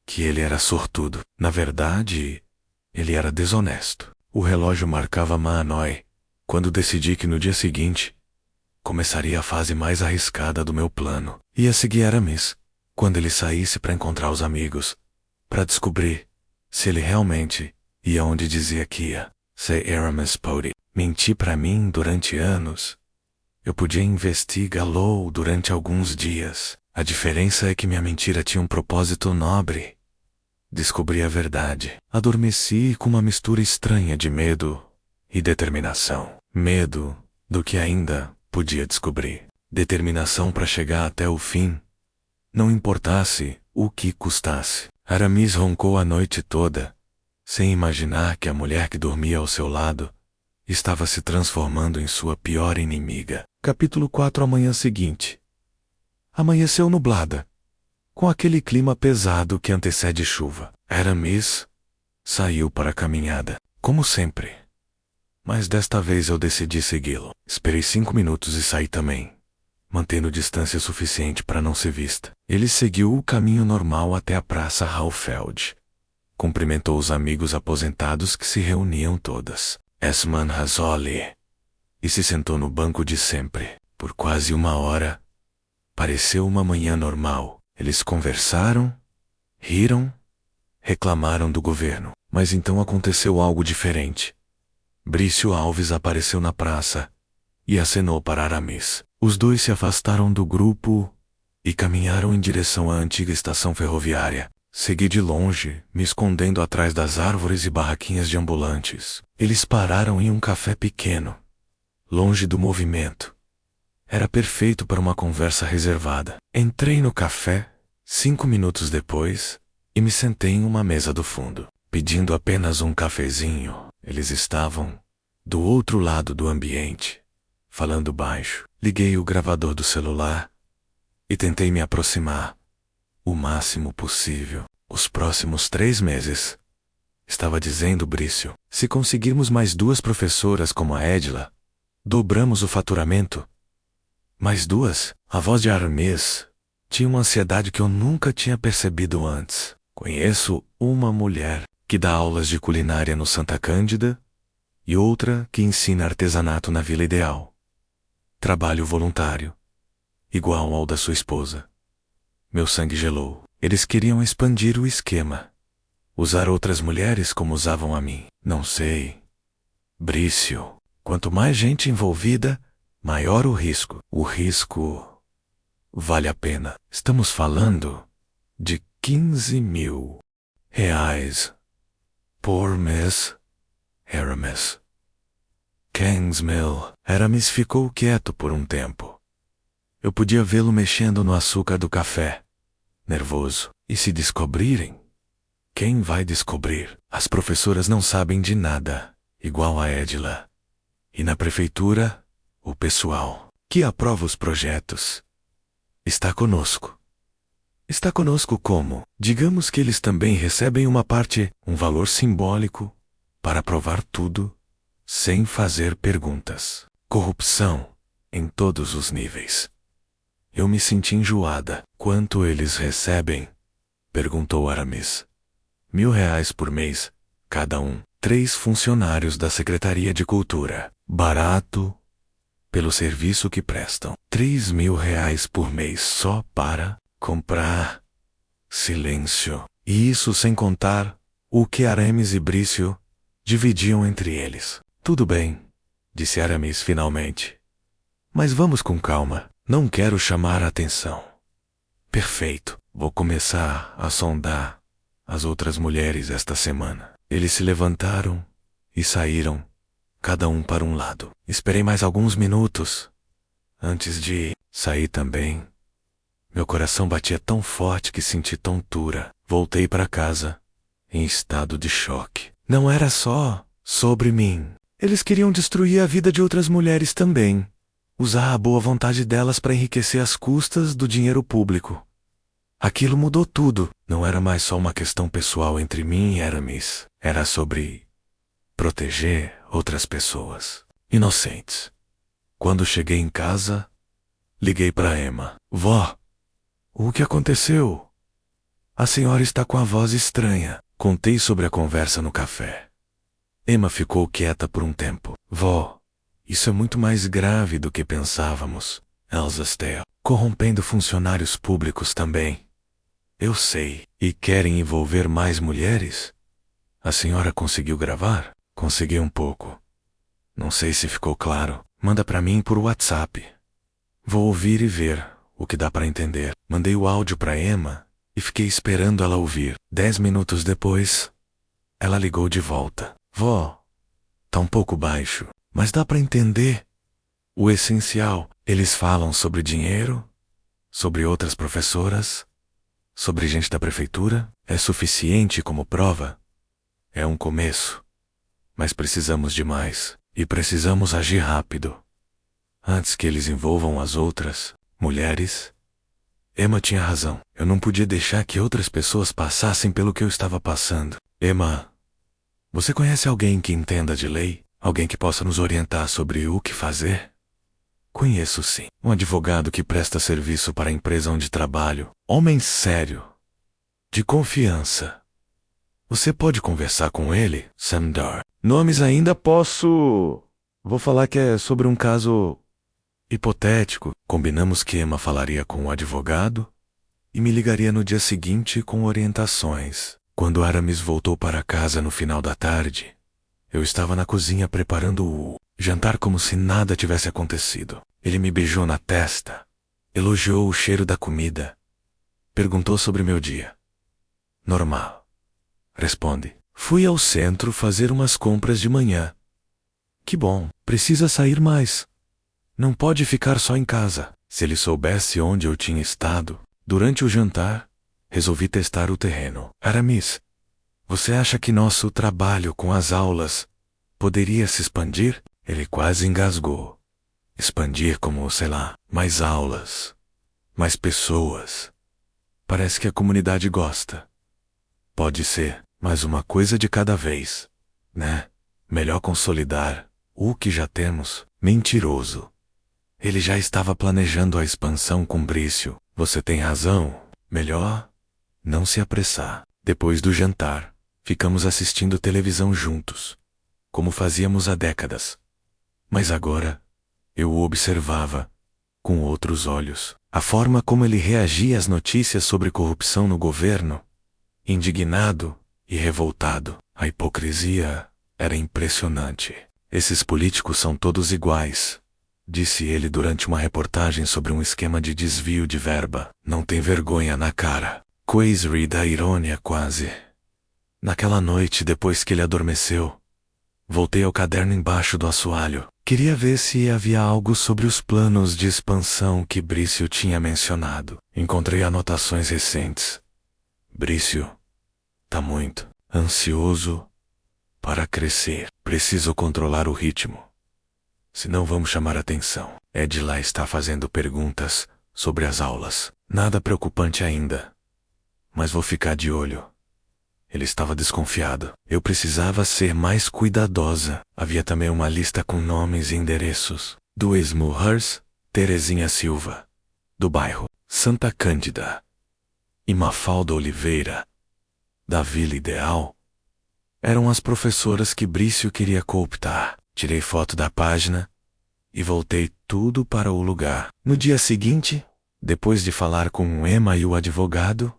que ele era sortudo. Na verdade, ele era desonesto. O relógio marcava Hanoi, quando decidi que no dia seguinte começaria a fase mais arriscada do meu plano. Ia seguir Aramis, quando ele saísse para encontrar os amigos, para descobrir se ele realmente ia onde dizia que ia. Se Aramis pode mentir para mim durante anos, eu podia investigá-lo durante alguns dias. A diferença é que minha mentira tinha um propósito nobre. Descobri a verdade. Adormeci com uma mistura estranha de medo e determinação. Medo do que ainda podia descobrir. Determinação para chegar até o fim, não importasse o que custasse. Aramis roncou a noite toda, sem imaginar que a mulher que dormia ao seu lado estava se transformando em sua pior inimiga. Capítulo 4. A manhã seguinte. Amanheceu nublada, com aquele clima pesado que antecede chuva. Aramis saiu para a caminhada, como sempre. Mas desta vez eu decidi segui-lo. Esperei 5 minutos e saí também, mantendo distância suficiente para não ser vista. Ele seguiu o caminho normal até a Praça Raufeld. Cumprimentou os amigos aposentados que se reuniam todas. Esman Razoli. E se sentou no banco de sempre. Por quase 1 hora. Pareceu uma manhã normal. Eles conversaram, riram, reclamaram do governo. Mas então aconteceu algo diferente. Brício Alves apareceu na praça e acenou para Aramis. Os dois se afastaram do grupo e caminharam em direção à antiga estação ferroviária. Segui de longe, me escondendo atrás das árvores e barraquinhas de ambulantes. Eles pararam em um café pequeno, longe do movimento. Era perfeito para uma conversa reservada. Entrei no café 5 minutos depois e me sentei em uma mesa do fundo, pedindo apenas um cafezinho. Eles estavam do outro lado do ambiente, falando baixo. Liguei o gravador do celular e tentei me aproximar o máximo possível. Os próximos 3 meses, estava dizendo Brício, se conseguirmos mais 2 professoras como a Edila, dobramos o faturamento. Mais 2? A voz de Aramis tinha uma ansiedade que eu nunca tinha percebido antes. Conheço uma mulher que dá aulas de culinária no Santa Cândida e outra que ensina artesanato na Vila Ideal. Trabalho voluntário, igual ao da sua esposa. Meu sangue gelou. Eles queriam expandir o esquema. Usar outras mulheres como usavam a mim. Não sei. Brício, quanto mais gente envolvida, maior o risco. O risco vale a pena. Estamos falando de 15 mil reais por mês. Aramis. 15 mil. Aramis ficou quieto por um tempo. Eu podia vê-lo mexendo no açúcar do café, nervoso. E se descobrirem? Quem vai descobrir? As professoras não sabem de nada, igual a Edila. E na prefeitura, o pessoal que aprova os projetos está conosco. Está conosco como? Digamos que eles também recebem uma parte, um valor simbólico, para aprovar tudo, sem fazer perguntas. Corrupção em todos os níveis. Eu me senti enjoada. Quanto eles recebem? Perguntou Aramis. 1.000 reais por mês, cada um. 3 funcionários da Secretaria de Cultura. Barato, pelo serviço que prestam. 3.000 reais por mês só para comprar silêncio. E isso sem contar o que Aramis e Brício dividiam entre eles. Tudo bem, disse Aramis finalmente. Mas vamos com calma. Não quero chamar a atenção. Perfeito. Vou começar a sondar as outras mulheres esta semana. Eles se levantaram e saíram, cada um para um lado. Esperei mais alguns minutos antes de sair também. Meu coração batia tão forte que senti tontura. Voltei para casa, em estado de choque. Não era só sobre mim. Eles queriam destruir a vida de outras mulheres também. Usar a boa vontade delas para enriquecer às custas do dinheiro público. Aquilo mudou tudo. Não era mais só uma questão pessoal entre mim e Aramis. Era sobre proteger outras pessoas inocentes. Quando cheguei em casa, liguei para Emma. Vó, o que aconteceu? A senhora está com a voz estranha. Contei sobre a conversa no café. Emma ficou quieta por um tempo. Vó, isso é muito mais grave do que pensávamos. Elsa Steele, corrompendo funcionários públicos também. Eu sei. E querem envolver mais mulheres? A senhora conseguiu gravar? Consegui um pouco. Não sei se ficou claro. Manda para mim por WhatsApp. Vou ouvir e ver o que dá para entender. Mandei o áudio para Emma e fiquei esperando ela ouvir. 10 minutos depois, ela ligou de volta. Vó, tá um pouco baixo, mas dá para entender o essencial. Eles falam sobre dinheiro, sobre outras professoras, sobre gente da prefeitura. É suficiente como prova? É um começo. Mas precisamos de mais. E precisamos agir rápido. Antes que eles envolvam as outras mulheres. Emma tinha razão. Eu não podia deixar que outras pessoas passassem pelo que eu estava passando. Emma, você conhece alguém que entenda de lei? Alguém que possa nos orientar sobre o que fazer? Conheço sim. Um advogado que presta serviço para a empresa onde trabalho. Homem sério. De confiança. Você pode conversar com ele, Samdar. Nomes ainda posso. Vou falar que é sobre um caso hipotético. Combinamos que Emma falaria com o advogado e me ligaria no dia seguinte com orientações. Quando Aramis voltou para casa no final da tarde, eu estava na cozinha preparando o jantar como se nada tivesse acontecido. Ele me beijou na testa, elogiou o cheiro da comida, perguntou sobre meu dia. Normal. Responde. Fui ao centro fazer umas compras de manhã. Que bom, precisa sair mais. Não pode ficar só em casa. Se ele soubesse onde eu tinha estado, durante o jantar, resolvi testar o terreno. Aramis, você acha que nosso trabalho com as aulas poderia se expandir? Ele quase engasgou. Expandir como, sei lá, mais aulas, mais pessoas. Parece que a comunidade gosta. Pode ser, mas uma coisa de cada vez, né? Melhor consolidar o que já temos. Mentiroso. Ele já estava planejando a expansão com Brício. Você tem razão. Melhor não se apressar. Depois do jantar, ficamos assistindo televisão juntos, como fazíamos há décadas. Mas agora, eu o observava com outros olhos. A forma como ele reagia às notícias sobre corrupção no governo, indignado e revoltado. A hipocrisia era impressionante. Esses políticos são todos iguais, disse ele durante uma reportagem sobre um esquema de desvio de verba. Não tem vergonha na cara. Quase ri da irônia quase. Naquela noite, depois que ele adormeceu, voltei ao caderno embaixo do assoalho. Queria ver se havia algo sobre os planos de expansão que Brício tinha mencionado. Encontrei anotações recentes. Brício tá muito ansioso para crescer. Preciso controlar o ritmo, senão vamos chamar atenção. Ed lá está fazendo perguntas sobre as aulas. Nada preocupante ainda, mas vou ficar de olho. Ele estava desconfiado. Eu precisava ser mais cuidadosa. Havia também uma lista com nomes e endereços. Do Smurhers, Terezinha Silva. Do bairro Santa Cândida. E Mafalda Oliveira, da Vila Ideal. Eram as professoras que Brício queria cooptar. Tirei foto da página e voltei tudo para o lugar. No dia seguinte, depois de falar com Emma e o advogado,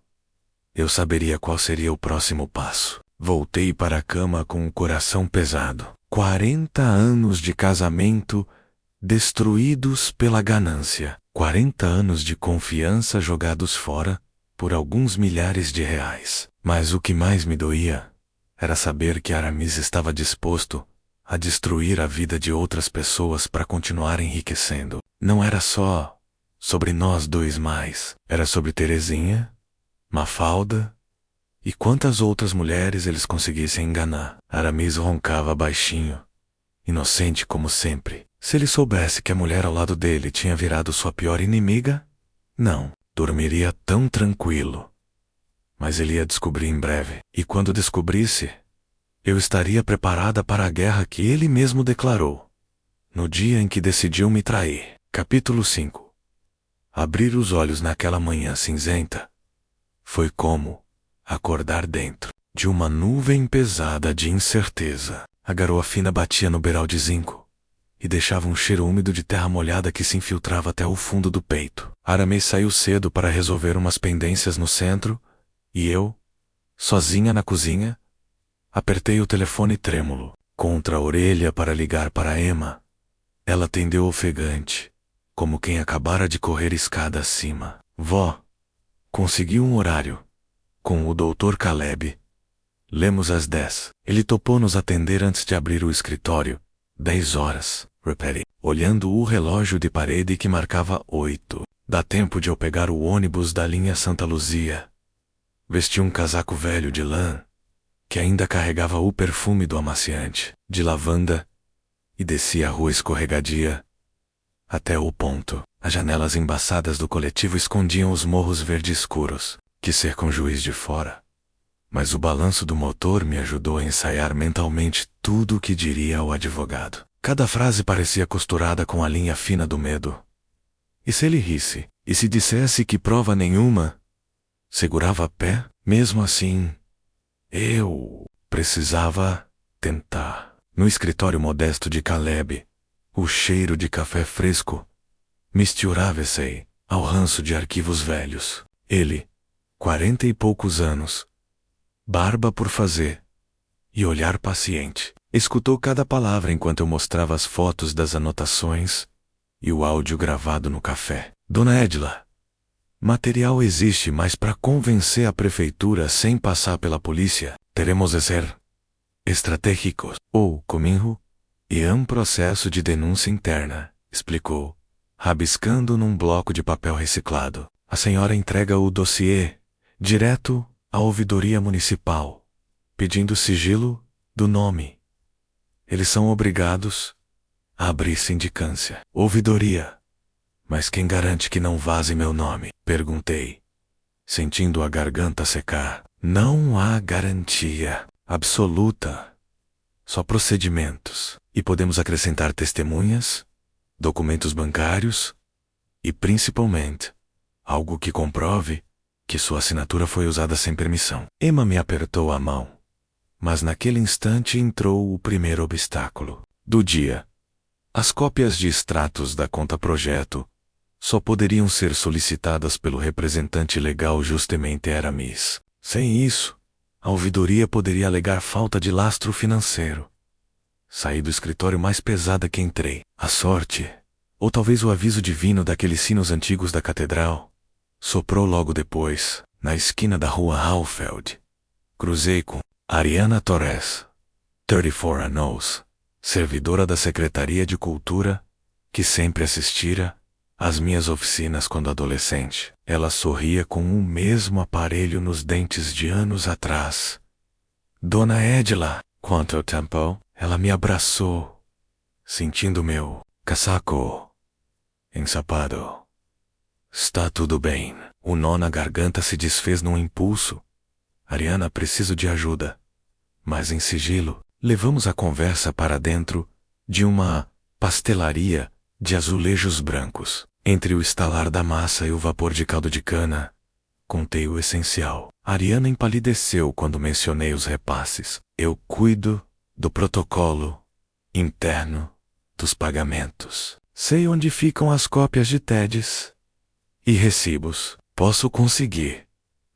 eu saberia qual seria o próximo passo. Voltei para a cama com o coração pesado. 40 anos de casamento destruídos pela ganância. 40 anos de confiança jogados fora por alguns milhares de reais. Mas o que mais me doía era saber que Aramis estava disposto a destruir a vida de outras pessoas para continuar enriquecendo. Não era só sobre nós dois mais. Era sobre Terezinha, Mafalda e quantas outras mulheres eles conseguissem enganar. Aramis roncava baixinho, inocente como sempre. Se ele soubesse que a mulher ao lado dele tinha virado sua pior inimiga, não dormiria tão tranquilo. Mas ele ia descobrir em breve. E quando descobrisse, eu estaria preparada para a guerra que ele mesmo declarou, no dia em que decidiu me trair. Capítulo 5. Abrir os olhos naquela manhã cinzenta foi como acordar dentro de uma nuvem pesada de incerteza. A garoa fina batia no beiral de zinco e deixava um cheiro úmido de terra molhada que se infiltrava até o fundo do peito. Aramis saiu cedo para resolver umas pendências no centro e eu, sozinha na cozinha, apertei o telefone trêmulo contra a orelha para ligar para Emma. Ela atendeu ofegante, como quem acabara de correr escada acima. Vó, consegui um horário com o Dr. Caleb. Lemos às 10. Ele topou nos atender antes de abrir o escritório. 10 horas, repeti, olhando o relógio de parede que marcava 8. Dá tempo de eu pegar o ônibus da linha Santa Luzia. Vesti um casaco velho de lã, que ainda carregava o perfume do amaciante, de lavanda, e desci a rua escorregadia até o ponto. As janelas embaçadas do coletivo escondiam os morros verde escuros, que cercam Juiz de Fora. Mas o balanço do motor me ajudou a ensaiar mentalmente tudo o que diria ao advogado. Cada frase parecia costurada com a linha fina do medo. E se ele risse? E se dissesse que prova nenhuma? Segurava a pé? Mesmo assim, eu precisava tentar. No escritório modesto de Caleb, o cheiro de café fresco misturava-se ao ranço de arquivos velhos. Ele, 40 e poucos anos, barba por fazer e olhar paciente. Escutou cada palavra enquanto eu mostrava as fotos das anotações e o áudio gravado no café. Dona Edila, material existe, mas para convencer a prefeitura sem passar pela polícia, teremos de ser estratégicos ou comigo e um processo de denúncia interna, explicou, rabiscando num bloco de papel reciclado. A senhora entrega o dossiê direto à ouvidoria municipal, pedindo sigilo do nome. Eles são obrigados a abrir sindicância. Ouvidoria. Mas quem garante que não vaze meu nome? Perguntei, sentindo a garganta secar. Não há garantia absoluta. Só procedimentos. E podemos acrescentar testemunhas, documentos bancários e, principalmente, algo que comprove que sua assinatura foi usada sem permissão. Emma me apertou a mão, mas naquele instante entrou o primeiro obstáculo do dia. As cópias de extratos da conta-projeto só poderiam ser solicitadas pelo representante legal justamente Aramis. Sem isso, a ouvidoria poderia alegar falta de lastro financeiro. Saí do escritório mais pesada que entrei. A sorte, ou talvez o aviso divino daqueles sinos antigos da catedral, soprou logo depois, na esquina da rua Halfeld. Cruzei com Ariana Torres, 34 anos, servidora da Secretaria de Cultura, que sempre assistira às minhas oficinas quando adolescente. Ela sorria com o mesmo aparelho nos dentes de anos atrás. Dona Edila, quanto tempo? Ela me abraçou, sentindo meu casaco ensapado. Está tudo bem. O nó na garganta se desfez num impulso. Ariana, preciso de ajuda. Mas em sigilo, levamos a conversa para dentro de uma pastelaria de azulejos brancos. Entre o estalar da massa e o vapor de caldo de cana, contei o essencial. Ariana empalideceu quando mencionei os repasses. Eu cuido do protocolo interno dos pagamentos. Sei onde ficam as cópias de TEDs e recibos. Posso conseguir,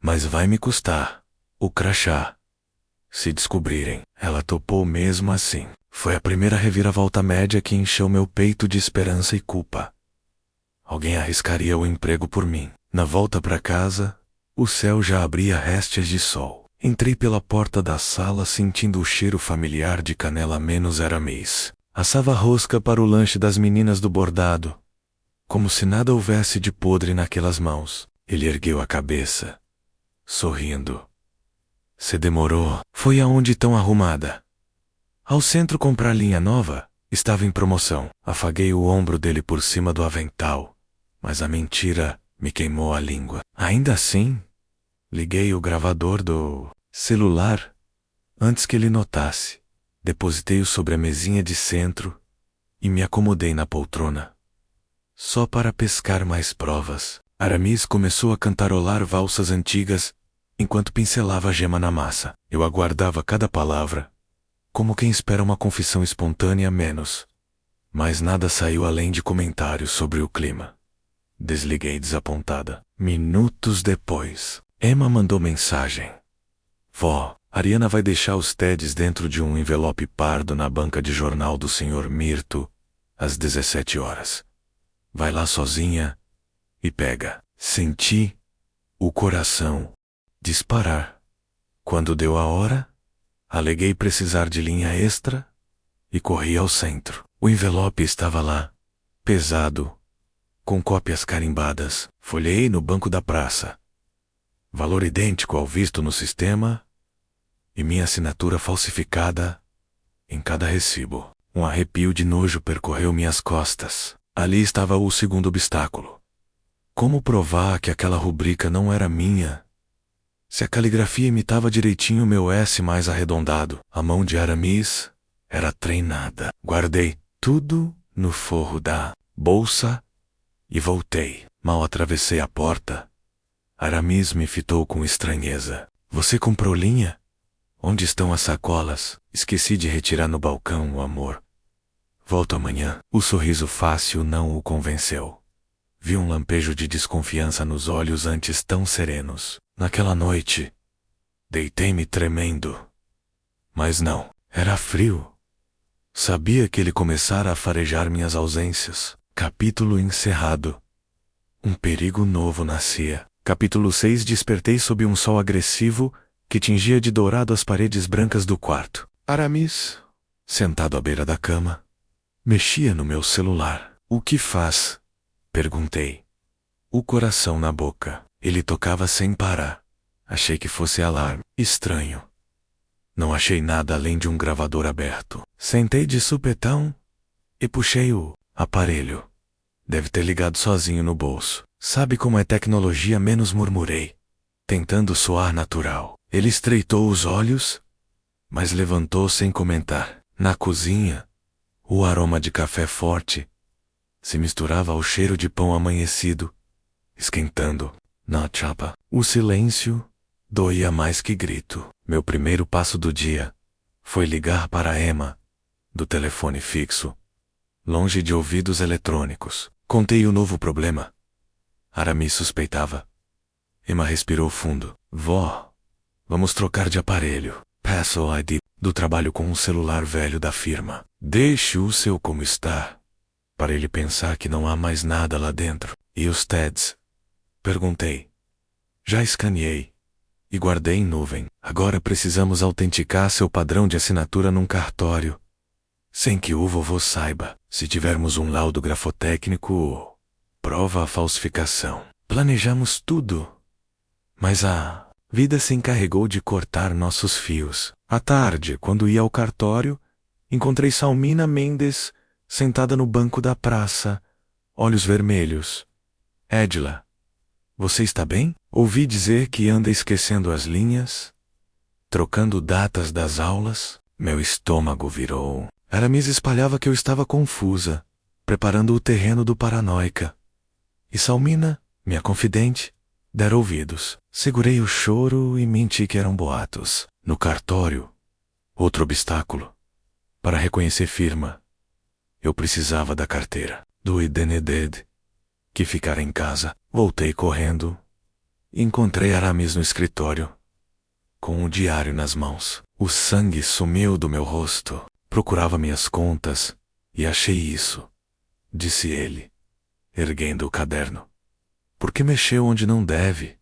mas vai me custar o crachá. Se descobrirem, ela topou mesmo assim. Foi a primeira reviravolta média que encheu meu peito de esperança e culpa. Alguém arriscaria o emprego por mim. Na volta para casa, o céu já abria restes de sol. Entrei pela porta da sala sentindo o cheiro familiar de canela menos Aramis. Assava rosca para o lanche das meninas do bordado, como se nada houvesse de podre naquelas mãos. Ele ergueu a cabeça, sorrindo. Se demorou. Foi aonde tão arrumada? Ao centro comprar linha nova? Estava em promoção. Afaguei o ombro dele por cima do avental, mas a mentira me queimou a língua. Ainda assim, liguei o gravador do celular antes que ele notasse. Depositei-o sobre a mesinha de centro e me acomodei na poltrona, só para pescar mais provas. Aramis começou a cantarolar valsas antigas enquanto pincelava a gema na massa. Eu aguardava cada palavra, como quem espera uma confissão espontânea menos. Mas nada saiu além de comentários sobre o clima. Desliguei desapontada. Minutos depois, Emma mandou mensagem. Vó, Ariana vai deixar os TEDs dentro de um envelope pardo na banca de jornal do Sr. Mirto, às 17 horas. Vai lá sozinha e pega. Senti o coração disparar. Quando deu a hora, aleguei precisar de linha extra e corri ao centro. O envelope estava lá, pesado, com cópias carimbadas. Folhei no banco da praça. Valor idêntico ao visto no sistema e minha assinatura falsificada em cada recibo. Um arrepio de nojo percorreu minhas costas. Ali estava o segundo obstáculo. Como provar que aquela rubrica não era minha? Se a caligrafia imitava direitinho meu S mais arredondado, a mão de Aramis era treinada. Guardei tudo no forro da bolsa e voltei. Mal atravessei a porta, Aramis me fitou com estranheza. Você comprou linha? Onde estão as sacolas? Esqueci de retirar no balcão, o amor. Volto amanhã. O sorriso fácil não o convenceu. Vi um lampejo de desconfiança nos olhos antes tão serenos. Naquela noite, Deitei-me tremendo. Mas não, era frio. Sabia que ele começara a farejar minhas ausências. Capítulo encerrado. Um perigo novo nascia. Capítulo 6. Despertei sob um sol agressivo que tingia de dourado as paredes brancas do quarto. Aramis, sentado à beira da cama, mexia no meu celular. O que faz? Perguntei. O coração na boca. Ele tocava sem parar. Achei que fosse alarme. Estranho. Não achei nada além de um gravador aberto. Sentei de supetão e puxei o aparelho. Deve ter ligado sozinho no bolso. Sabe como é tecnologia? Menos murmurei, tentando soar natural. Ele estreitou os olhos, mas levantou sem comentar. Na cozinha, o aroma de café forte se misturava ao cheiro de pão amanhecido, esquentando na chapa. O silêncio doía mais que grito. Meu primeiro passo do dia foi ligar para Emma, do telefone fixo, longe de ouvidos eletrônicos. Contei o novo problema. Aramis suspeitava. Emma respirou fundo. Vó, vamos trocar de aparelho. Passo o ID do trabalho com um celular velho da firma. Deixe o seu como está, para ele pensar que não há mais nada lá dentro. E os TEDs? Perguntei. Já escaneei e guardei em nuvem. Agora precisamos autenticar seu padrão de assinatura num cartório, sem que o vovô saiba. Se tivermos um laudo grafotécnico, prova a falsificação. Planejamos tudo, mas a vida se encarregou de cortar nossos fios. À tarde, quando ia ao cartório, encontrei Salmina Mendes sentada no banco da praça, olhos vermelhos. Edila, você está bem? Ouvi dizer que anda esquecendo as linhas, trocando datas das aulas. Meu estômago virou. Aramis espalhava que eu estava confusa, preparando o terreno do paranoica. E Salmina, minha confidente, dera ouvidos. Segurei o choro e menti que eram boatos. No cartório, outro obstáculo. Para reconhecer firma, eu precisava da carteira, do IDNED, que ficara em casa. Voltei correndo e encontrei Aramis no escritório, com o diário nas mãos. O sangue sumiu do meu rosto. Procurava minhas contas e achei isso, disse ele, erguendo o caderno. Por que mexeu onde não deve?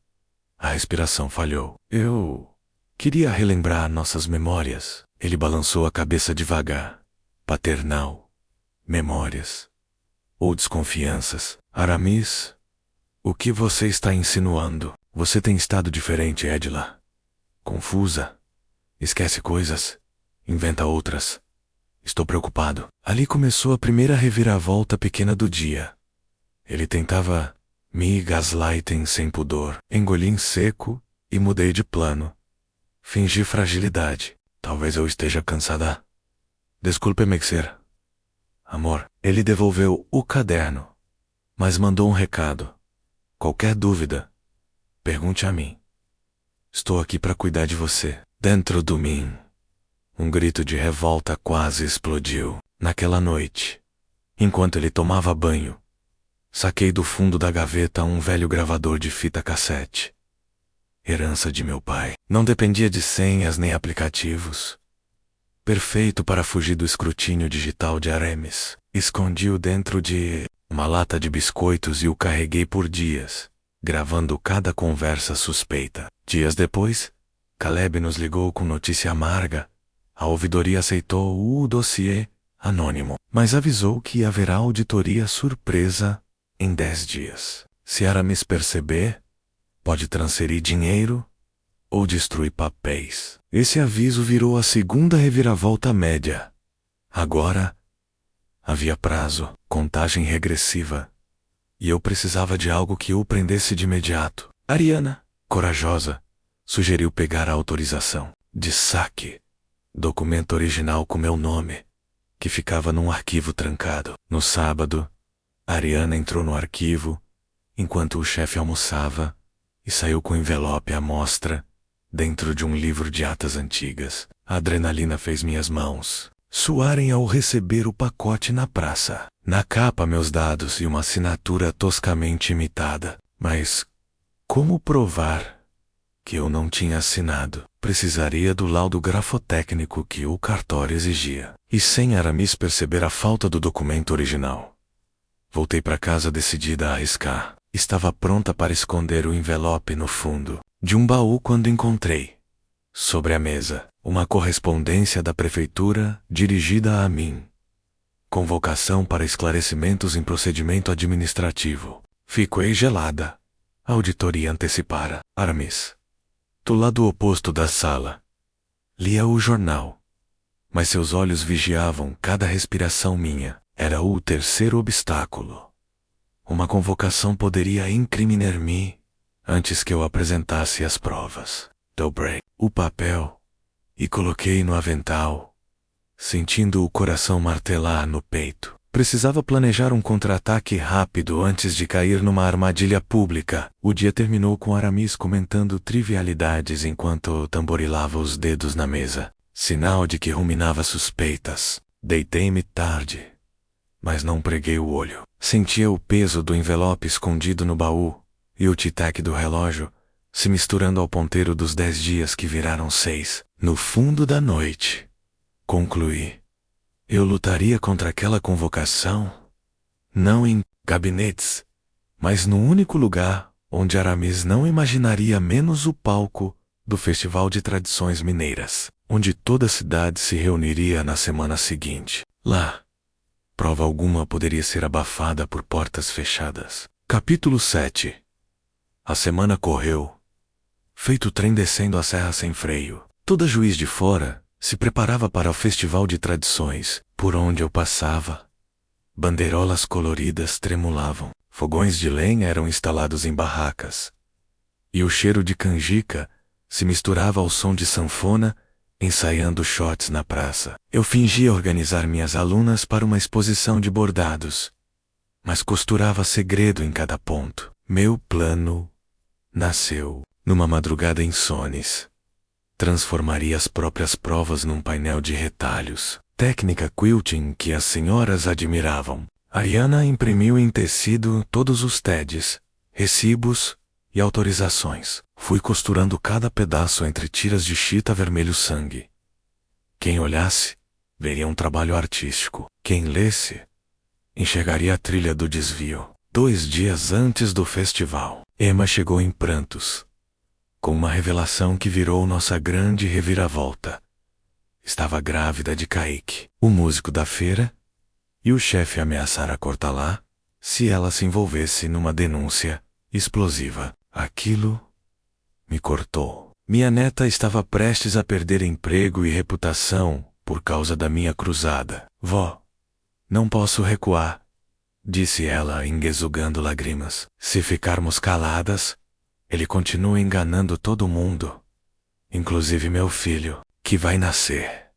A respiração falhou. Eu queria relembrar nossas memórias. Ele balançou a cabeça devagar. Paternal. Memórias. Ou desconfianças. Aramis, o que você está insinuando? Você tem estado diferente, Edila. Confusa. Esquece coisas. Inventa outras. Estou preocupado. Ali começou a primeira reviravolta pequena do dia. Ele tentava me gaslighting sem pudor. Engoli em seco e mudei de plano. Fingi fragilidade. Talvez eu esteja cansada. Desculpe-me, ser. Amor. Ele devolveu o caderno, mas mandou um recado. Qualquer dúvida, pergunte a mim. Estou aqui para cuidar de você. Dentro de mim, um grito de revolta quase explodiu. Naquela noite, enquanto ele tomava banho, saquei do fundo da gaveta um velho gravador de fita cassete. Herança de meu pai. Não dependia de senhas nem aplicativos. Perfeito para fugir do escrutínio digital de Aramis. Escondi-o dentro de uma lata de biscoitos e o carreguei por dias, gravando cada conversa suspeita. Dias depois, Caleb nos ligou com notícia amarga. A ouvidoria aceitou o dossiê anônimo, mas avisou que haverá auditoria surpresa em 10 dias. Se Aramis perceber, pode transferir dinheiro ou destruir papéis. Esse aviso virou a segunda reviravolta média. Agora, havia prazo, contagem regressiva, e eu precisava de algo que o prendesse de imediato. Ariana, corajosa, sugeriu pegar a autorização de saque, documento original com meu nome, que ficava num arquivo trancado. No sábado, Ariana entrou no arquivo, enquanto o chefe almoçava, e saiu com o envelope à mostra, dentro de um livro de atas antigas. A adrenalina fez minhas mãos suarem ao receber o pacote na praça. Na capa, meus dados e uma assinatura toscamente imitada. Mas como provar que eu não tinha assinado. Precisaria do laudo grafotécnico que o cartório exigia. E sem Aramis perceber a falta do documento original. Voltei para casa decidida a arriscar. Estava pronta para esconder o envelope no fundo de um baú quando encontrei, sobre a mesa, uma correspondência da prefeitura dirigida a mim. Convocação para esclarecimentos em procedimento administrativo. Fiquei gelada. A auditoria antecipara. Aramis. Do lado oposto da sala. Lia o jornal. Mas seus olhos vigiavam cada respiração minha. Era o terceiro obstáculo. Uma convocação poderia incriminar-me antes que eu apresentasse as provas. Dobrei o papel e coloquei no avental, sentindo o coração martelar no peito. Precisava planejar um contra-ataque rápido antes de cair numa armadilha pública. O dia terminou com Aramis comentando trivialidades enquanto tamborilava os dedos na mesa, sinal de que ruminava suspeitas. Deitei-me tarde, mas não preguei o olho. Sentia o peso do envelope escondido no baú e o tic-tac do relógio se misturando ao ponteiro dos 10 dias que viraram 6. No fundo da noite, concluí. Eu lutaria contra aquela convocação, não em gabinetes, mas no único lugar onde Aramis não imaginaria menos o palco do Festival de Tradições Mineiras, onde toda a cidade se reuniria na semana seguinte. Lá, prova alguma poderia ser abafada por portas fechadas. Capítulo 7. A semana correu, feito trem descendo a serra sem freio. Toda Juiz de Fora se preparava para o Festival de Tradições. Por onde eu passava, bandeirolas coloridas tremulavam, fogões de lenha eram instalados em barracas, e o cheiro de canjica se misturava ao som de sanfona, ensaiando shots na praça. Eu fingia organizar minhas alunas para uma exposição de bordados, mas costurava segredo em cada ponto. Meu plano nasceu numa madrugada insones. Transformaria as próprias provas num painel de retalhos. Técnica quilting que as senhoras admiravam. Ariana imprimiu em tecido todos os TEDs, recibos e autorizações. Fui costurando cada pedaço entre tiras de chita vermelho sangue. Quem olhasse, veria um trabalho artístico. Quem lesse, enxergaria a trilha do desvio. 2 dias antes do festival, Emma chegou em prantos, com uma revelação que virou nossa grande reviravolta. Estava grávida de Kaique, o músico da feira, e o chefe ameaçara cortá-la se ela se envolvesse numa denúncia explosiva. Aquilo me cortou. Minha neta estava prestes a perder emprego e reputação por causa da minha cruzada. Vó, não posso recuar, disse ela enguezugando lágrimas. Se ficarmos caladas, ele continua enganando todo mundo, inclusive meu filho, que vai nascer.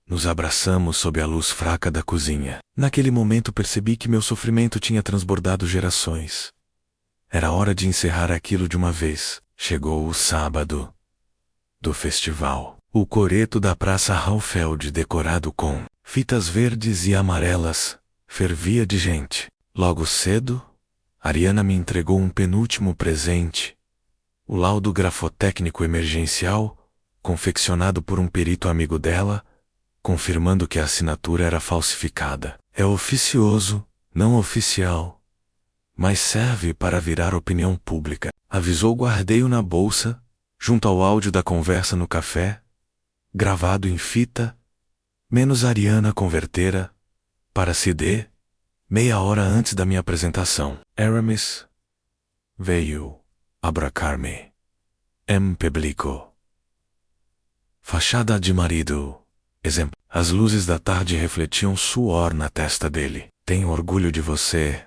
Nos abraçamos sob a luz fraca da cozinha. Naquele momento percebi que meu sofrimento tinha transbordado gerações. Era hora de encerrar aquilo de uma vez. Chegou o sábado do festival. O coreto da Praça Raufeld, decorado com fitas verdes e amarelas, fervia de gente. Logo cedo, Ariana me entregou um penúltimo presente. O laudo grafotécnico emergencial, confeccionado por um perito amigo dela, confirmando que a assinatura era falsificada. É oficioso, não oficial, mas serve para virar opinião pública. Avisou. Guardei-o na bolsa, junto ao áudio da conversa no café, gravado em fita, menos Ariana convertera, para CD, meia hora antes da minha apresentação. Aramis veio abraçar-me. Em público. Fachada de marido. Exemplo. As luzes da tarde refletiam suor na testa dele. Tenho orgulho de você,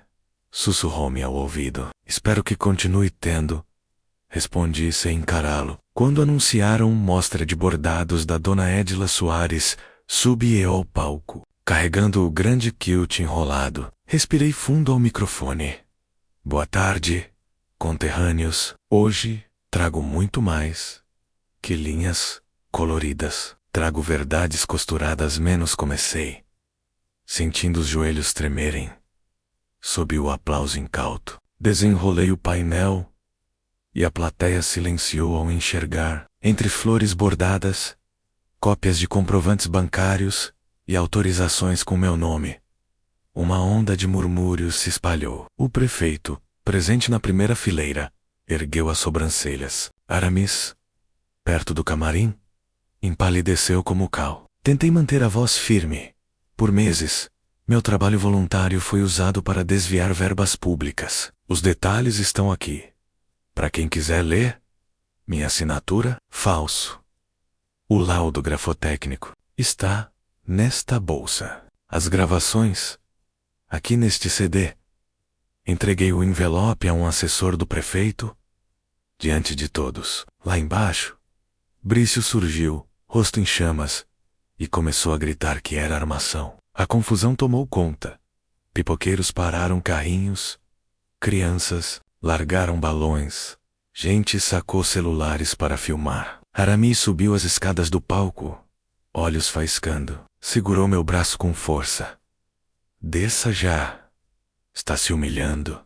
sussurrou-me ao ouvido. Espero que continue tendo, respondi sem encará-lo. Quando anunciaram mostra de bordados da Dona Edila Soares, subi eu ao palco, carregando o grande quilt enrolado. Respirei fundo ao microfone. Boa tarde, conterrâneos. Hoje, trago muito mais que linhas coloridas. Trago verdades costuradas. Menos comecei, sentindo os joelhos tremerem sob o aplauso incauto. Desenrolei o painel, e a plateia silenciou ao enxergar, entre flores bordadas, cópias de comprovantes bancários e autorizações com meu nome. Uma onda de murmúrios se espalhou. O prefeito, presente na primeira fileira, ergueu as sobrancelhas. Aramis, perto do camarim, empalideceu como cal. Tentei manter a voz firme. Por meses, meu trabalho voluntário foi usado para desviar verbas públicas. Os detalhes estão aqui. Para quem quiser ler, minha assinatura, falso. O laudo grafotécnico está nesta bolsa. As gravações, aqui neste CD. Entreguei o envelope a um assessor do prefeito. Diante de todos, lá embaixo, Brício surgiu, rosto em chamas, e começou a gritar que era armação. A confusão tomou conta. Pipoqueiros pararam carrinhos, crianças largaram balões, gente sacou celulares para filmar. Aramis subiu as escadas do palco, olhos faiscando, segurou meu braço com força. Desça já. Está se humilhando.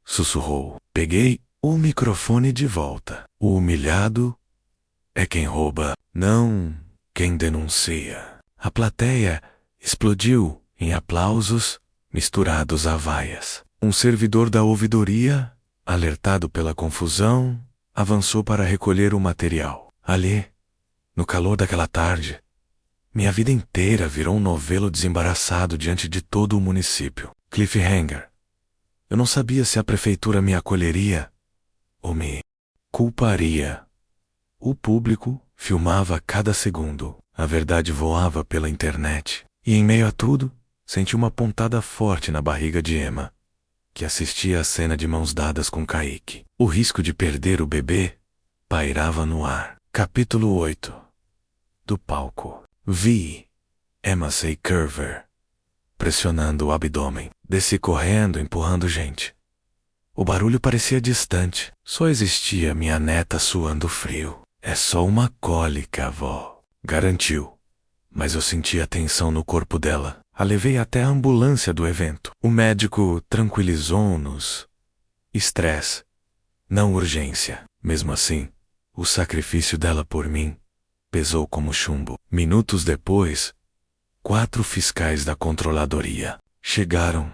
Sussurrou. Peguei o microfone de volta. O humilhado é quem rouba, não quem denuncia. A plateia explodiu em aplausos misturados a vaias. Um servidor da ouvidoria, alertado pela confusão, avançou para recolher o material. Ali, no calor daquela tarde, minha vida inteira virou um novelo desembaraçado diante de todo o município. Cliffhanger. Eu não sabia se a prefeitura me acolheria ou me culparia. O público filmava a cada segundo. A verdade voava pela internet. E em meio a tudo, senti uma pontada forte na barriga de Emma, que assistia à cena de mãos dadas com Kaique. O risco de perder o bebê pairava no ar. Capítulo 8. Do palco. Vi Emma Curver pressionando o abdômen. Desci correndo, empurrando gente. O barulho parecia distante. Só existia minha neta suando frio. É só uma cólica, avó, garantiu. Mas eu senti a tensão no corpo dela. A levei até a ambulância do evento. O médico tranquilizou-nos. Estresse, não urgência. Mesmo assim, o sacrifício dela por mim pesou como chumbo. Minutos depois, 4 fiscais da controladoria chegaram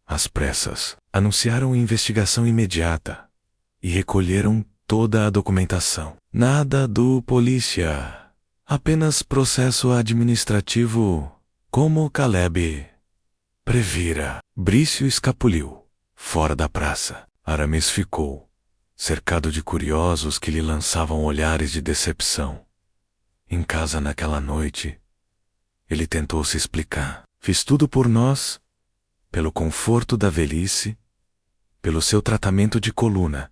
às pressas, anunciaram investigação imediata e recolheram toda a documentação. Nada do polícia, apenas processo administrativo, como Caleb previra. Brício escapuliu, fora da praça. Aramis ficou, cercado de curiosos que lhe lançavam olhares de decepção. Em casa naquela noite, ele tentou se explicar. Fiz tudo por nós, pelo conforto da velhice, pelo seu tratamento de coluna.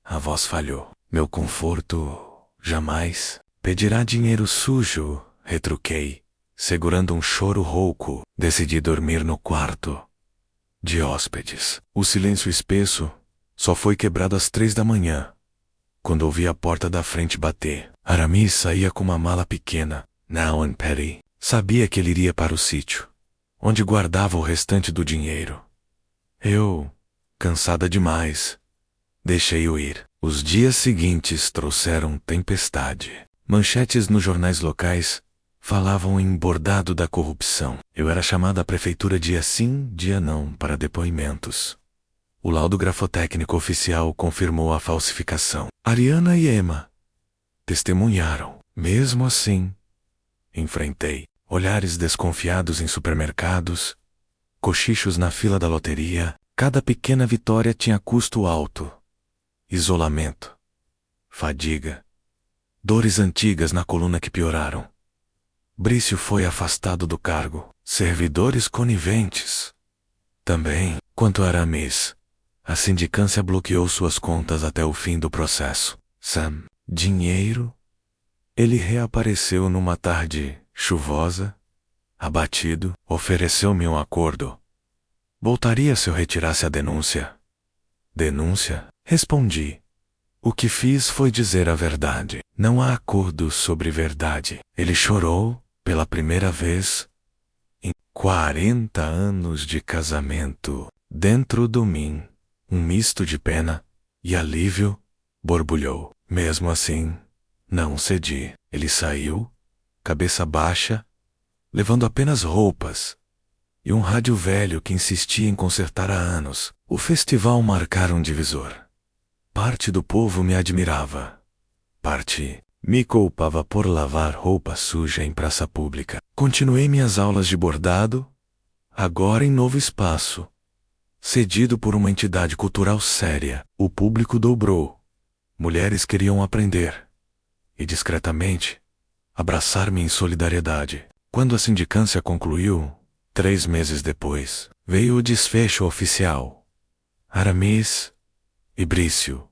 A voz falhou. Meu conforto jamais pedirá dinheiro sujo, retruquei, segurando um choro rouco. Decidi dormir no quarto de hóspedes. O silêncio espesso só foi quebrado às 3 da manhã, quando ouvi a porta da frente bater. Aramis saía com uma mala pequena, now and petty. Sabia que ele iria para o sítio, onde guardava o restante do dinheiro. Eu, cansada demais, deixei-o ir. Os dias seguintes trouxeram tempestade. Manchetes nos jornais locais falavam em bordado da corrupção. Eu era chamado à prefeitura dia sim, dia não, para depoimentos. O laudo grafotécnico oficial confirmou a falsificação. Ariana e Emma testemunharam. Mesmo assim, enfrentei olhares desconfiados em supermercados, cochichos na fila da loteria. Cada pequena vitória tinha custo alto. Isolamento, fadiga, dores antigas na coluna que pioraram. Brício foi afastado do cargo. Servidores coniventes. Também, quanto a Aramis, a sindicância bloqueou suas contas até o fim do processo. Sam, dinheiro? Ele reapareceu numa tarde chuvosa, abatido, ofereceu-me um acordo. Voltaria se eu retirasse a denúncia. Denúncia? Respondi. O que fiz foi dizer a verdade. Não há acordo sobre verdade. Ele chorou, pela primeira vez, em 40 anos de casamento. Dentro de mim, um misto de pena, E alívio? Borbulhou. Mesmo assim, não cedi. Ele saiu, cabeça baixa, levando apenas roupas e um rádio velho que insistia em consertar há anos. O festival marcara um divisor. Parte do povo me admirava. Parte me culpava por lavar roupa suja em praça pública. Continuei minhas aulas de bordado, agora em novo espaço, cedido por uma entidade cultural séria. O público dobrou. Mulheres queriam aprender e, discretamente, abraçar-me em solidariedade. Quando a sindicância concluiu, 3 meses depois, veio o desfecho oficial. Aramis e Brício,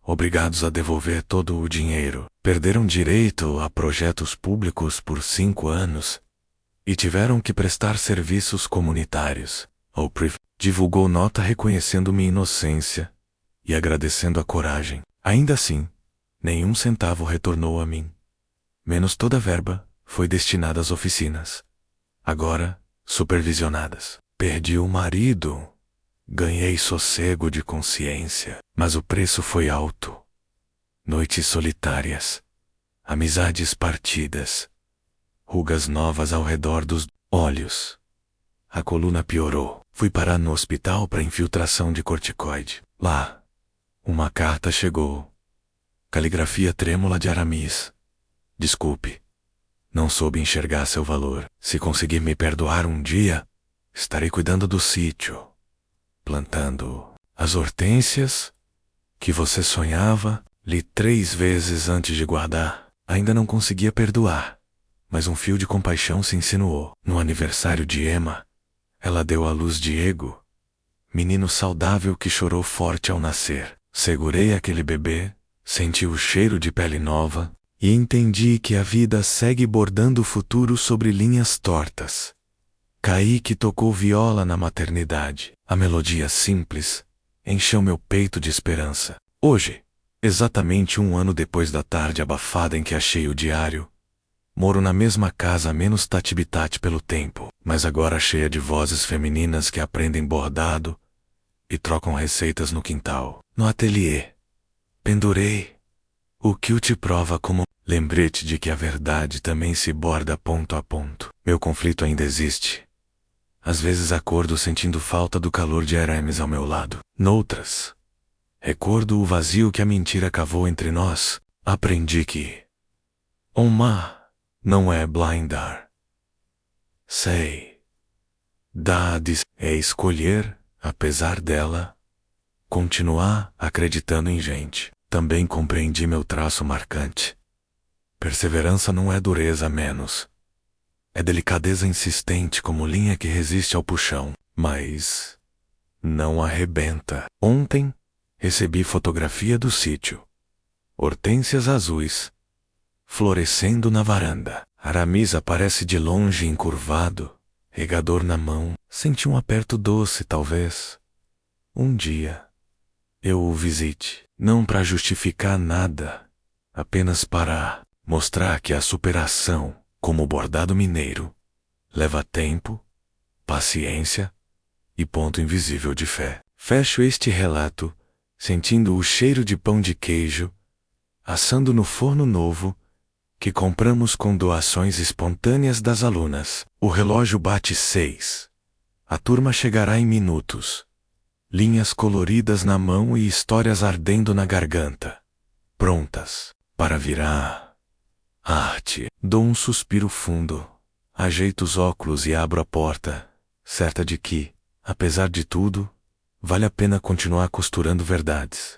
obrigados a devolver todo o dinheiro, perderam direito a projetos públicos por 5 anos e tiveram que prestar serviços comunitários. O PRIF divulgou nota reconhecendo minha inocência e agradecendo a coragem. Ainda assim, nenhum centavo retornou a mim. Menos toda a verba foi destinada às oficinas, agora supervisionadas. Perdi o marido. Ganhei sossego de consciência, mas o preço foi alto. Noites solitárias, amizades partidas, rugas novas ao redor dos olhos. A coluna piorou. Fui parar no hospital para infiltração de corticoide. Lá, uma carta chegou. Caligrafia trêmula de Aramis. Desculpe, não soube enxergar seu valor. Se conseguir me perdoar um dia, estarei cuidando do sítio, plantando as hortênsias que você sonhava. Li 3 vezes antes de guardar. Ainda não conseguia perdoar, mas um fio de compaixão se insinuou. No aniversário de Emma, ela deu à luz Diego, menino saudável que chorou forte ao nascer. Segurei aquele bebê, senti o cheiro de pele nova e entendi que a vida segue bordando o futuro sobre linhas tortas. Kaique tocou viola na maternidade. A melodia simples encheu meu peito de esperança. Hoje, exatamente 1 ano depois da tarde abafada em que achei o diário, moro na mesma casa menos tati-bitate pelo tempo, mas agora cheia de vozes femininas que aprendem bordado e trocam receitas no quintal. No ateliê, pendurei o que te prova como lembrete de que a verdade também se borda ponto a ponto. Meu conflito ainda existe. Às vezes acordo sentindo falta do calor de Aramis ao meu lado. Noutras, recordo o vazio que a mentira cavou entre nós. Aprendi que amar não é blindar. Sei. Dades é escolher, apesar dela, continuar acreditando em gente. Também compreendi meu traço marcante. Perseverança não é dureza menos. É delicadeza insistente como linha que resiste ao puxão, mas não arrebenta. Ontem, recebi fotografia do sítio. Hortênsias azuis, florescendo na varanda. Aramis aparece de longe encurvado, regador na mão. Senti um aperto doce, talvez. Um dia, eu o visite. Não para justificar nada, apenas para mostrar que a superação, como o bordado mineiro, leva tempo, paciência e ponto invisível de fé. Fecho este relato, sentindo o cheiro de pão de queijo, assando no forno novo, que compramos com doações espontâneas das alunas. O relógio bate 6. A turma chegará em minutos. Linhas coloridas na mão e histórias ardendo na garganta. Prontas para virar arte. Dou um suspiro fundo, ajeito os óculos e abro a porta, certa de que, apesar de tudo, vale a pena continuar costurando verdades.